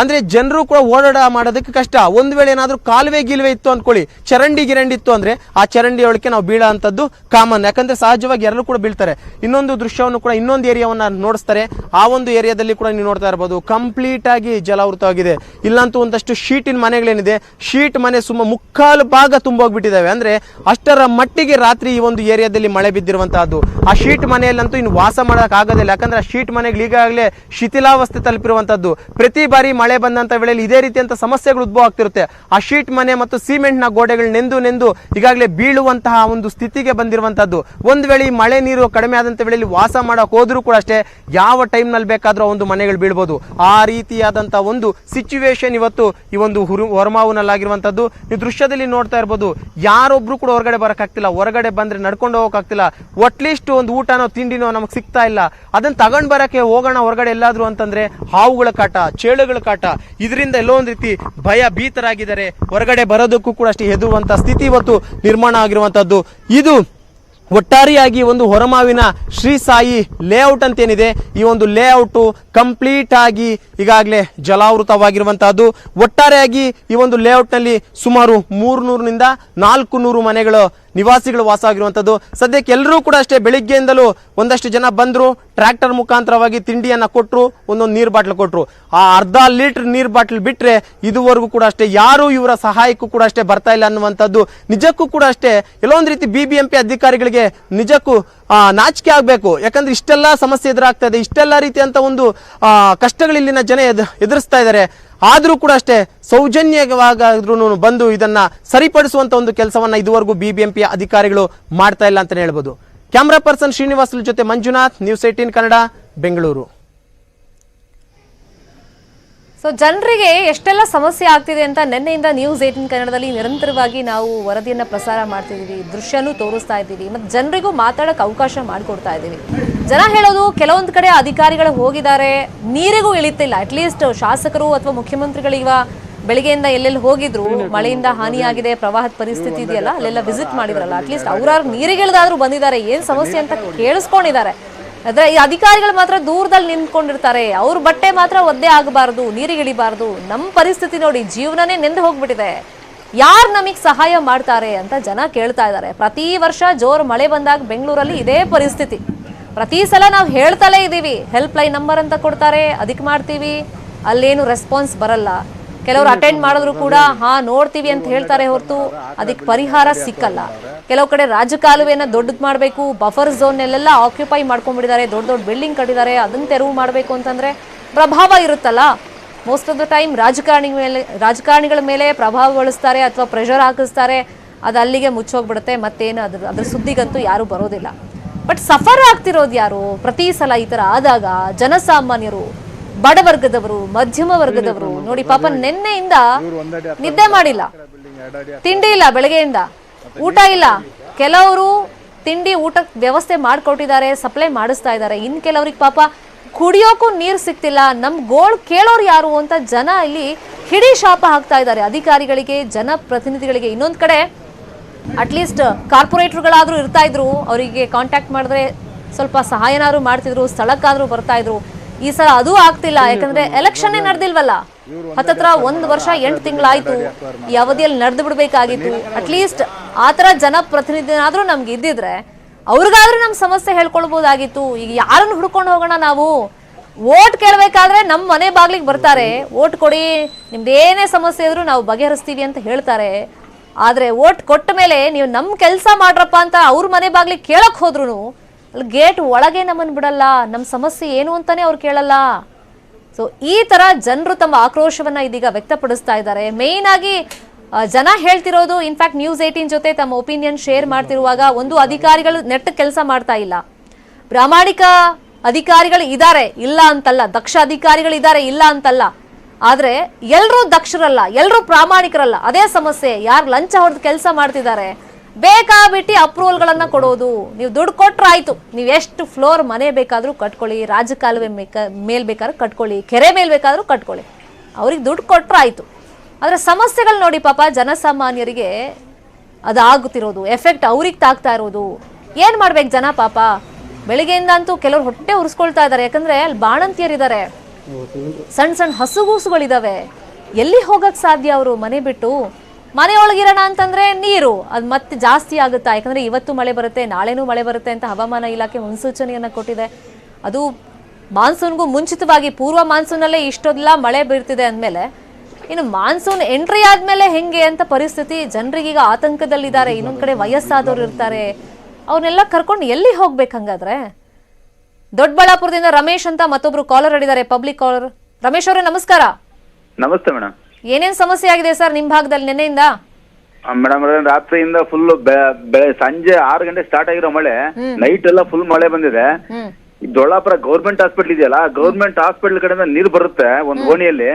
ಅಂದ್ರೆ ಜನರು ಕೂಡ ಓಡಾಡ ಮಾಡೋದಕ್ಕೆ ಕಷ್ಟ. ಒಂದು ವೇಳೆ ಏನಾದ್ರೂ ಕಾಲುವೆ ಗಿಲ್ವೆ ಇತ್ತು ಅನ್ಕೊಳ್ಳಿ, ಚರಂಡಿ ಇತ್ತು ಅಂದ್ರೆ ಆ ಚರಂಡಿ ಒಳಕ್ಕೆ ನಾವು ಬೀಳೋ ಅಂತದ್ದು ಕಾಮನ್, ಯಾಕಂದ್ರೆ ಸಹಜವಾಗಿ ಎಲ್ಲರೂ ಕೂಡ ಬೀಳ್ತಾರೆ. ಇನ್ನೊಂದು ದೃಶ್ಯವನ್ನು ಕೂಡ ಇನ್ನೊಂದು ಏರಿಯಾವನ್ನ ನೋಡಿಸ್ತಾರೆ. ಆ ಒಂದು ಏರಿಯಾದಲ್ಲಿ ಕೂಡ ನೀವು ನೋಡ್ತಾ ಇರಬಹುದು ಕಂಪ್ಲೀಟ್ ಆಗಿ ಜಲಾವೃತವಾಗಿದೆ. ಇಲ್ಲಂತೂ ಒಂದಷ್ಟು ಶೀಟಿನ ಮನೆಗಳೇನಿದೆ, ಶೀಟ್ ಮನೆ ಮುಕ್ಕಾಲು ಭಾಗ ತುಂಬೋಗ್ಬಿಟ್ಟಿದ್ದಾವೆ. ಅಂದ್ರೆ ಅಷ್ಟರ ಮಟ್ಟಿಗೆ ರಾತ್ರಿ ಈ ಒಂದು ಏರಿಯಾದಲ್ಲಿ ಮಳೆ ಬಿದ್ದಿರುವಂತಹದ್ದು. ಆ ಶೀಟ್ ಮನೆಯಲ್ಲಂತೂ ಇನ್ನು ವಾಸ ಮಾಡಕ್ ಆಗೋದಿಲ್ಲ, ಯಾಕಂದ್ರೆ ಆ ಶೀಟ್ ಮನೆಗಳು ಈಗಾಗಲೇ ಶಿಥಿಲಾವಸ್ಥೆ ತಲುಪಿರುವಂತದ್ದು. ಪ್ರತಿ ಬಾರಿ ಮಳೆ ಬಂದಂತ ವೇಳೆಯಲ್ಲಿ ಇದೇ ರೀತಿಯಂತ ಸಮಸ್ಯೆಗಳು ಉದ್ಭವ ಆಗ್ತಿರುತ್ತೆ. ಆ ಶೀಟ್ ಮನೆ ಮತ್ತು ಸಿಮೆಂಟ್ ನ ಗೋಡೆಗಳು ನೆಂದು ಈಗಾಗಲೇ ಬೀಳುವಂತಹ ಒಂದು ಸ್ಥಿತಿಗೆ ಬಂದಿರುವಂತದ್ದು. ಒಂದ್ ವೇಳೆ ಮಳೆ ನೀರು ಕಡಿಮೆ ಆದಂತ ವೇಳೆಯಲ್ಲಿ ವಾಸ ಮಾಡಕ್ ಹೋದ್ರೂ ಕೂಡ ಅಷ್ಟೇ, ಯಾವ ಟೈಮ್ ನಲ್ಲಿ ಬೇಕಾದ್ರೂ ಒಂದು ಮನೆಗಳು ಬೀಳ್ಬೋದು. ಆ ರೀತಿಯಾದಂತಹ ಒಂದು ಸಿಚುವೇಶನ್ ಇವತ್ತು ಈ ಒಂದು ಹೊರಮಾವುನಲ್ಲಾಗಿರುವಂತದ್ದು. ನೀವು ದೃಶ್ಯದಲ್ಲಿ ನೋಡ್ತಾ ಇರ್ಬೋದು, ಯಾರೊಬ್ರು ಕೂಡ ಹೊರಗಡೆ ಬರಕ್ ಆಗ್ತಿಲ್ಲ. ಹೊರಗಡೆ ಬಂದ್ರೆ ನಡ್ಕೊಂಡು ಹೋಗಕ್ ಆಗ್ತಿಲ್ಲ. ಅಟ್ಲೀಸ್ಟ್ ಒಂದು ಊಟನೋ ತಿಂಡಿನೋ ನಮಗ್ ಸಿಗ್ತಾ ಇಲ್ಲ. ಅದನ್ನ ತಗೊಂಡ್ ಬರಕ್ಕೆ ಹೋಗೋಣ ಹೊರಗಡೆ ಎಲ್ಲಾದ್ರೂ ಅಂತಂದ್ರೆ ಹಾವುಗಳ ಕಾಟ, ಚೇಳುಗಳ ಕಾಟ, ಇದರಿಂದ ಎಲ್ಲೋ ಒಂದ್ ರೀತಿ ಭಯ ಭೀತರಾಗಿದ್ದಾರೆ. ಹೊರಗಡೆ ಬರೋದಕ್ಕೂ ಕೂಡ ಅಷ್ಟೇ ಹೆದರುವಂತ ಸ್ಥಿತಿ ಇವತ್ತು ನಿರ್ಮಾಣ ಆಗಿರುವಂತದ್ದು. ಇದು ಒಟ್ಟಾರೆಯಾಗಿ ಒಂದು ಹೊರಮಾವಿನ ಶ್ರೀ ಸಾಯಿ ಲೇಔಟ್ ಅಂತ ಏನಿದೆ, ಈ ಒಂದು ಲೇಔಟ್ ಕಂಪ್ಲೀಟ್ ಆಗಿ ಈಗಾಗಲೇ ಜಲಾವೃತವಾಗಿರುವಂತಹದ್ದು. ಒಟ್ಟಾರೆಯಾಗಿ ಈ ಒಂದು ಲೇಔಟ್ ನಲ್ಲಿ ಸುಮಾರು 300 ನಿಂದ 400 ಮನೆಗಳು ನಿವಾಸಿಗಳು ವಾಸ ಆಗಿರುವಂತದ್ದು. ಸದ್ಯಕ್ಕೆ ಎಲ್ಲರೂ ಕೂಡ ಅಷ್ಟೇ ಬೆಳಿಗ್ಗೆಯಿಂದಲೂ ಒಂದಷ್ಟು ಜನ ಬಂದ್ರು, ಟ್ರ್ಯಾಕ್ಟರ್ ಮುಖಾಂತರವಾಗಿ ತಿಂಡಿಯನ್ನ ಕೊಟ್ರು, ಒಂದೊಂದು ನೀರ್ ಬಾಟ್ಲ್ ಕೊಟ್ರು. ಆ ಅರ್ಧ ಲೀಟರ್ ನೀರ್ ಬಾಟ್ಲ್ ಬಿಟ್ರೆ ಇದುವರೆಗೂ ಕೂಡ ಅಷ್ಟೇ ಯಾರು ಇವರ ಸಹಾಯಕ್ಕೂ ಕೂಡ ಅಷ್ಟೇ ಬರ್ತಾ ಇಲ್ಲ ಅನ್ನುವಂಥದ್ದು. ನಿಜಕ್ಕೂ ಕೂಡ ಅಷ್ಟೇ ಎಲ್ಲೋ ಒಂದು ರೀತಿ BBMP ಅಧಿಕಾರಿಗಳಿಗೆ ನಿಜಕ್ಕೂ ನಾಚಿಕೆ ಆಗ್ಬೇಕು. ಯಾಕಂದ್ರೆ ಇಷ್ಟೆಲ್ಲಾ ಸಮಸ್ಯೆ ಎದುರಾಗ್ತಾ ಇದೆ, ಇಷ್ಟೆಲ್ಲ ರೀತಿಯಂತ ಒಂದು ಕಷ್ಟಗಳು ಇಲ್ಲಿನ ಜನ ಎದುರಿಸ್ತಾ ಇದ್ದಾರೆ. ಆದ್ರೂ ಕೂಡ ಅಷ್ಟೇ ಸೌಜನ್ಯವಾಗಾದ್ರೂ ಬಂದು ಇದನ್ನ ಸರಿಪಡಿಸುವಂತ ಒಂದು ಕೆಲಸವನ್ನ ಇದುವರೆಗೂ BBMP ಅಧಿಕಾರಿಗಳು ಮಾಡ್ತಾ ಇಲ್ಲ ಅಂತಾನೆ ಹೇಳ್ಬೋದು. ಕ್ಯಾಮರಾ ಪರ್ಸನ್ ಶ್ರೀನಿವಾಸ್ ಜೊತೆ ಮಂಜುನಾಥ್, ನ್ಯೂಸ್ 18 ಕನ್ನಡ, ಬೆಂಗಳೂರು. ಸೊ ಜನರಿಗೆ ಎಷ್ಟೆಲ್ಲ ಸಮಸ್ಯೆ ಆಗ್ತಿದೆ ಅಂತ ನಿನ್ನೆಯಿಂದ ನ್ಯೂಸ್ 18 ಕನ್ನಡದಲ್ಲಿ ನಿರಂತರವಾಗಿ ನಾವು ವರದಿಯನ್ನ ಪ್ರಸಾರ ಮಾಡ್ತಿದೀವಿ, ದೃಶ್ಯನೂ ತೋರಿಸ್ತಾ ಇದ್ದೀವಿ, ಮತ್ತೆ ಜನರಿಗೂ ಮಾತಾಡಕ್ಕೆ ಅವಕಾಶ ಮಾಡಿಕೊಡ್ತಾ ಇದ್ದೀವಿ. ಜನ ಹೇಳೋದು ಕೆಲವೊಂದು ಕಡೆ ಅಧಿಕಾರಿಗಳು ಹೋಗಿದ್ದಾರೆ, ನೀರಿಗೂ ಇಳಿತಿಲ್ಲ. ಅಟ್ಲೀಸ್ಟ್ ಶಾಸಕರು ಅಥವಾ ಮುಖ್ಯಮಂತ್ರಿಗಳು ಇವ ಬೆಳಿಗ್ಗೆಯಿಂದ ಎಲ್ಲೆಲ್ಲಿ ಹೋಗಿದ್ರು, ಮಳೆಯಿಂದ ಹಾನಿಯಾಗಿದೆ, ಪ್ರವಾಹದ ಪರಿಸ್ಥಿತಿ ಇದೆಯಲ್ಲ ಅಲ್ಲೆಲ್ಲ ವಿಸಿಟ್ ಮಾಡಿದ್ರಲ್ಲ, ಅಟ್ಲೀಸ್ಟ್ ಅವ್ರಾರು ನೀರಿಗಿಳಿದಾದ್ರೂ ಬಂದಿದ್ದಾರೆ, ಏನ್ ಸಮಸ್ಯೆ ಅಂತ ಕೇಳಿಸ್ಕೊಂಡಿದ್ದಾರೆ. ಆದ್ರೆ ಈ ಅಧಿಕಾರಿಗಳು ಮಾತ್ರ ದೂರದಲ್ಲಿ ನಿಂತ್ಕೊಂಡಿರ್ತಾರೆ. ಅವ್ರ ಬಟ್ಟೆ ಮಾತ್ರ ಒದ್ದೆ ಆಗಬಾರ್ದು, ನೀರಿಗಿಳಿಬಾರ್ದು. ನಮ್ಮ ಪರಿಸ್ಥಿತಿ ನೋಡಿ, ಜೀವನನೇ ನೆಂದು ಹೋಗ್ಬಿಟ್ಟಿದೆ, ಯಾರು ನಮಗ್ ಸಹಾಯ ಮಾಡ್ತಾರೆ ಅಂತ ಜನ ಕೇಳ್ತಾ ಇದ್ದಾರೆ. ಪ್ರತಿ ವರ್ಷ ಜೋರು ಮಳೆ ಬಂದಾಗ ಬೆಂಗಳೂರಲ್ಲಿ ಇದೇ ಪರಿಸ್ಥಿತಿ. ಪ್ರತಿ ಸಲ ನಾವು ಹೇಳ್ತಲೇ ಇದ್ದೀವಿ, ಹೆಲ್ಪ್ ಲೈನ್ ನಂಬರ್ ಅಂತ ಕೊಡ್ತಾರೆ, ಅದಕ್ಕೆ ಮಾಡ್ತೀವಿ, ಅಲ್ಲೇನು ರೆಸ್ಪಾನ್ಸ್ ಬರಲ್ಲ. ಕೆಲವರು ಅಟೆಂಡ್ ಮಾಡಿದ್ರು ಕೂಡ ನೋಡ್ತೀವಿ ಅಂತ ಹೇಳ್ತಾರೆ ಹೊರತು ಅದಕ್ಕೆ ಪರಿಹಾರ ಸಿಕ್ಕಲ್ಲ. ಕೆಲವು ಕಡೆ ರಾಜಕಾಲುವೆನ ದೊಡ್ಡದು ಮಾಡಬೇಕು, ಬಫರ್ ಝೋನ್ ಎಲ್ಲೆಲ್ಲ ಆಕ್ಯುಪೈ ಮಾಡ್ಕೊಂಡ್ಬಿಟ್ಟಿದ್ದಾರೆ, ದೊಡ್ಡ ದೊಡ್ಡ ಬಿಲ್ಡಿಂಗ್ ಕಟ್ಟಿದ್ದಾರೆ, ಅದನ್ನ ತೆರವು ಮಾಡಬೇಕು ಅಂತಂದ್ರೆ ಪ್ರಭಾವ ಇರುತ್ತಲ್ಲ. ಮೋಸ್ಟ್ ಆಫ್ ದ ಟೈಮ್ ರಾಜಕಾರಣಿಗಳ ಮೇಲೆ ಪ್ರಭಾವ ಬಳಸ್ತಾರೆ ಅಥವಾ ಪ್ರೆಷರ್ ಹಾಕಿಸ್ತಾರೆ, ಅದು ಅಲ್ಲಿಗೆ ಮುಚ್ಚೋಗ್ಬಿಡುತ್ತೆ. ಮತ್ತೇನು ಅದ್ರ ಸುದ್ದಿಗಂತೂ ಯಾರು ಬರೋದಿಲ್ಲ. ಬಟ್ ಸಫರ್ ಆಗ್ತಿರೋದು ಯಾರು? ಪ್ರತಿ ಸಲ ಈ ತರ ಆದಾಗ ಜನಸಾಮಾನ್ಯರು, ಬಡವರ್ಗದವರು, ಮಧ್ಯಮ ವರ್ಗದವರು ನೋಡಿ. ಪಾಪ ನಿನ್ನೆಯಿಂದ ನಿದ್ದೆ ಮಾಡಿಲ್ಲ, ತಿಂಡಿ ಇಲ್ಲ, ಬೆಳಗ್ಗೆಯಿಂದ ಊಟ ಇಲ್ಲ. ಕೆಲವರು ತಿಂಡಿ ಊಟ ವ್ಯವಸ್ಥೆ ಮಾಡಿಕೊಟ್ಟಿದ್ದಾರೆ, ಸಪ್ಲೈ ಮಾಡಿಸ್ತಾ ಇದ್ದಾರೆ. ಇನ್ ಕೆಲವ್ರಿಗೆ ಪಾಪ ಕುಡಿಯೋಕ್ಕೂ ನೀರು ಸಿಗ್ತಿಲ್ಲ. ನಮ್ ಗೋಳ್ ಕೇಳೋರು ಯಾರು ಅಂತ ಜನ ಇಲ್ಲಿ ಹಿಡಿ ಶಾಪ ಹಾಕ್ತಾ ಇದ್ದಾರೆ ಅಧಿಕಾರಿಗಳಿಗೆ, ಜನಪ್ರತಿನಿಧಿಗಳಿಗೆ. ಇನ್ನೊಂದ್ ಕಡೆ ಅಟ್ಲೀಸ್ಟ್ ಕಾರ್ಪೊರೇಟರ್ಗಳಾದ್ರೂ ಇರ್ತಾ ಇದ್ರು, ಅವರಿಗೆ ಕಾಂಟ್ಯಾಕ್ಟ್ ಮಾಡಿದ್ರೆ ಸ್ವಲ್ಪ ಸಹಾಯನಾದ್ರು ಮಾಡ್ತಿದ್ರು, ಸ್ಥಳಕ್ಕಾದ್ರೂ ಬರ್ತಾ ಇದ್ರು. ಈ ಸಲ ಅದು ಆಗ್ತಿಲ್ಲ, ಯಾಕಂದ್ರೆ ಎಲೆಕ್ಷನ್ ನಡೆದಿಲ್ವಲ್ಲ. ಹತ್ತತ್ರ 1 ವರ್ಷ 8 ತಿಂಗಳಾಯ್ತು. ಈ ಅವಧಿಯಲ್ಲಿ ನಡೆದು ಬಿಡ್ಬೇಕಾಗಿತ್ತು. ಅಟ್ಲೀಸ್ಟ್ ಆತರ ಜನಪ್ರತಿನಿಧಿನಾದ್ರೂ ನಮ್ಗೆ ಇದ್ದಿದ್ರೆ ಅವ್ರಿಗಾದ್ರೂ ನಮ್ ಸಮಸ್ಯೆ ಹೇಳ್ಕೊಳ್ಬಹುದಾಗಿತ್ತು. ಈಗ ಯಾರನ್ನ ಹುಡ್ಕೊಂಡು ಹೋಗೋಣ ನಾವು? ವೋಟ್ ಕೇಳ್ಬೇಕಾದ್ರೆ ನಮ್ಮ ಮನೆ ಬಾಗ್ಲಿಗೆ ಬರ್ತಾರೆ, ವೋಟ್ ಕೊಡಿ, ನಿಮ್ದು ಏನೇ ಸಮಸ್ಯೆ ಇದ್ರು ನಾವು ಬಗೆಹರಿಸ್ತೀವಿ ಅಂತ ಹೇಳ್ತಾರೆ. ಆದ್ರೆ ವೋಟ್ ಕೊಟ್ಟ ಮೇಲೆ ನೀವು ನಮ್ ಕೆಲಸ ಮಾಡ್ರಪ್ಪ ಅಂತ ಅವ್ರ ಮನೆ ಬಾಗ್ಲಿಗೆ ಕೇಳಕ್ ಹೋದ್ರು ಅಲ್ಲಿ ಗೇಟ್ ಒಳಗೆ ನಮ್ಮನ್ನು ಬಿಡಲ್ಲ, ನಮ್ಮ ಸಮಸ್ಯೆ ಏನು ಅಂತಾನೆ ಅವ್ರು ಕೇಳಲ್ಲ. ಸೊ ಈ ತರ ಜನರು ತಮ್ಮ ಆಕ್ರೋಶವನ್ನ ಇದೀಗ ವ್ಯಕ್ತಪಡಿಸ್ತಾ ಇದ್ದಾರೆ. ಮೇನ್ ಆಗಿ ಜನ ಹೇಳ್ತಿರೋದು, ಇನ್ಫ್ಯಾಕ್ಟ್ ನ್ಯೂಸ್ 18 ಜೊತೆ ತಮ್ಮ ಒಪಿನಿಯನ್ ಶೇರ್ ಮಾಡ್ತಿರುವಾಗ, ಒಂದು ಅಧಿಕಾರಿಗಳು ನೆಟ್ಟ ಕೆಲಸ ಮಾಡ್ತಾ ಇಲ್ಲ, ಪ್ರಾಮಾಣಿಕ ಅಧಿಕಾರಿಗಳು ಇದ್ದಾರೆ ಇಲ್ಲ ಅಂತಲ್ಲ, ದಕ್ಷ ಅಧಿಕಾರಿಗಳು ಇದ್ದಾರೆ ಇಲ್ಲ ಅಂತಲ್ಲ. ಆದ್ರೆ ಎಲ್ರೂ ದಕ್ಷರಲ್ಲ, ಎಲ್ರೂ ಪ್ರಾಮಾಣಿಕರಲ್ಲ. ಅದೇ ಸಮಸ್ಯೆ. ಯಾರು ಲಂಚ ಹೊಡೆದು ಕೆಲಸ ಮಾಡ್ತಿದ್ದಾರೆ, ಬೇಕಾಬಿಟ್ಟು ಅಪ್ರೂವಲ್ಗಳನ್ನ ಕೊಡೋದು. ನೀವು ದುಡ್ಡು ಕೊಟ್ರೆ ಆಯ್ತು, ನೀವು ಎಷ್ಟು ಫ್ಲೋರ್ ಮನೆ ಬೇಕಾದ್ರೂ ಕಟ್ಕೊಳ್ಳಿ, ರಾಜಕಾಲುವೆ ಮೇಲ್ ಬೇಕಾದ್ರೂ ಕಟ್ಕೊಳ್ಳಿ, ಕೆರೆ ಮೇಲ್ ಬೇಕಾದ್ರೂ ಕಟ್ಕೊಳ್ಳಿ, ಅವ್ರಿಗೆ ದುಡ್ಡು ಕೊಟ್ರೆ ಆಯ್ತು. ಆದ್ರೆ ಸಮಸ್ಯೆಗಳು ನೋಡಿ ಪಾಪ ಜನಸಾಮಾನ್ಯರಿಗೆ ಅದಾಗುತ್ತಿರೋದು, ಎಫೆಕ್ಟ್ ಅವ್ರಿಗೆ ತಾಗ್ತಾ ಇರೋದು. ಏನ್ ಮಾಡ್ಬೇಕು ಜನ ಪಾಪ? ಬೆಳಿಗ್ಗೆಯಿಂದ ಅಂತೂ ಕೆಲವ್ರು ಹೊಟ್ಟೆ ಉರಿಸ್ಕೊಳ್ತಾ ಇದ್ದಾರೆ. ಯಾಕಂದ್ರೆ ಅಲ್ಲಿ ಬಾಣಂತಿಯರಿದ್ದಾರೆ, ಸಣ್ಣ ಸಣ್ಣ ಹಸುಗೂಸುಗಳಿದಾವೆ. ಎಲ್ಲಿ ಹೋಗಕ್ ಸಾಧ್ಯ ಅವರು ಮನೆ ಬಿಟ್ಟು? ಮನೆಯೊಳಗಿರೋಣ ಅಂತಂದ್ರೆ ನೀರು ಅದು ಮತ್ತೆ ಜಾಸ್ತಿ ಆಗುತ್ತಾ? ಯಾಕಂದ್ರೆ ಇವತ್ತು ಮಳೆ ಬರುತ್ತೆ, ನಾಳೆನೂ ಮಳೆ ಬರುತ್ತೆ ಅಂತ ಹವಾಮಾನ ಇಲಾಖೆ ಮುನ್ಸೂಚನೆಯನ್ನ ಕೊಟ್ಟಿದೆ. ಅದು ಮಾನ್ಸೂನ್ಗೂ ಮುಂಚಿತವಾಗಿ ಪೂರ್ವ ಮಾನ್ಸೂನಲ್ಲೇ ಇಷ್ಟೊಂದೆಲ್ಲ ಮಳೆ ಬೀರ್ತಿದೆ ಅಂದಮೇಲೆ ಇನ್ನು ಮಾನ್ಸೂನ್ ಎಂಟ್ರಿ ಆದ್ಮೇಲೆ ಹೆಂಗೆ ಅಂತ ಪರಿಸ್ಥಿತಿ. ಜನರಿಗೀಗ ಆತಂಕದಲ್ಲಿದ್ದಾರೆ. ಇನ್ನೊಂದ್ ಕಡೆ ವಯಸ್ಸಾದವ್ರು ಇರ್ತಾರೆ, ಅವನ್ನೆಲ್ಲ ಕರ್ಕೊಂಡು ಎಲ್ಲಿ ಹೋಗ್ಬೇಕು ಹಂಗಾದ್ರೆ? ದೊಡ್ಡಬಳ್ಳಾಪುರದಿಂದ ರಮೇಶ್ ಅಂತ ಮತ್ತೊಬ್ರು ಕಾಲರ್ ಹಿಡಿದಾರೆ, ಪಬ್ಲಿಕ್ ಕಾಲರ್. ರಮೇಶ್ ಅವರೇ ನಮಸ್ಕಾರ. ನಮಸ್ತೆ ಮೇಡಮ್. ಏನೇನ್ ಸಮಸ್ಯೆ ಆಗಿದೆ ಸರ್ ನಿಮ್ ಭಾಗದಲ್ಲಿ ನಿನ್ನೆಯಿಂದ? ಮೇಡಮ್ ರಾತ್ರಿಯಿಂದ ಫುಲ್ ಸಂಜೆ 6 ಗಂಟೆ ಸ್ಟಾರ್ಟ್ ಆಗಿರೋ ಮಳೆ, ನೈಟ್ ಎಲ್ಲ ಫುಲ್ ಮಳೆ ಬಂದಿದೆ. ಈ ದೊಡ್ಡಾಪುರ ಗೌರ್ಮೆಂಟ್ ಹಾಸ್ಪಿಟಲ್ ಇದೆಯಲ್ಲ, ಗೌರ್ಮೆಂಟ್ ಹಾಸ್ಪಿಟಲ್ ಕಡೆಯಿಂದ ನೀರು ಬರುತ್ತೆ ಒಂದು ಓಣಿಯಲ್ಲಿ.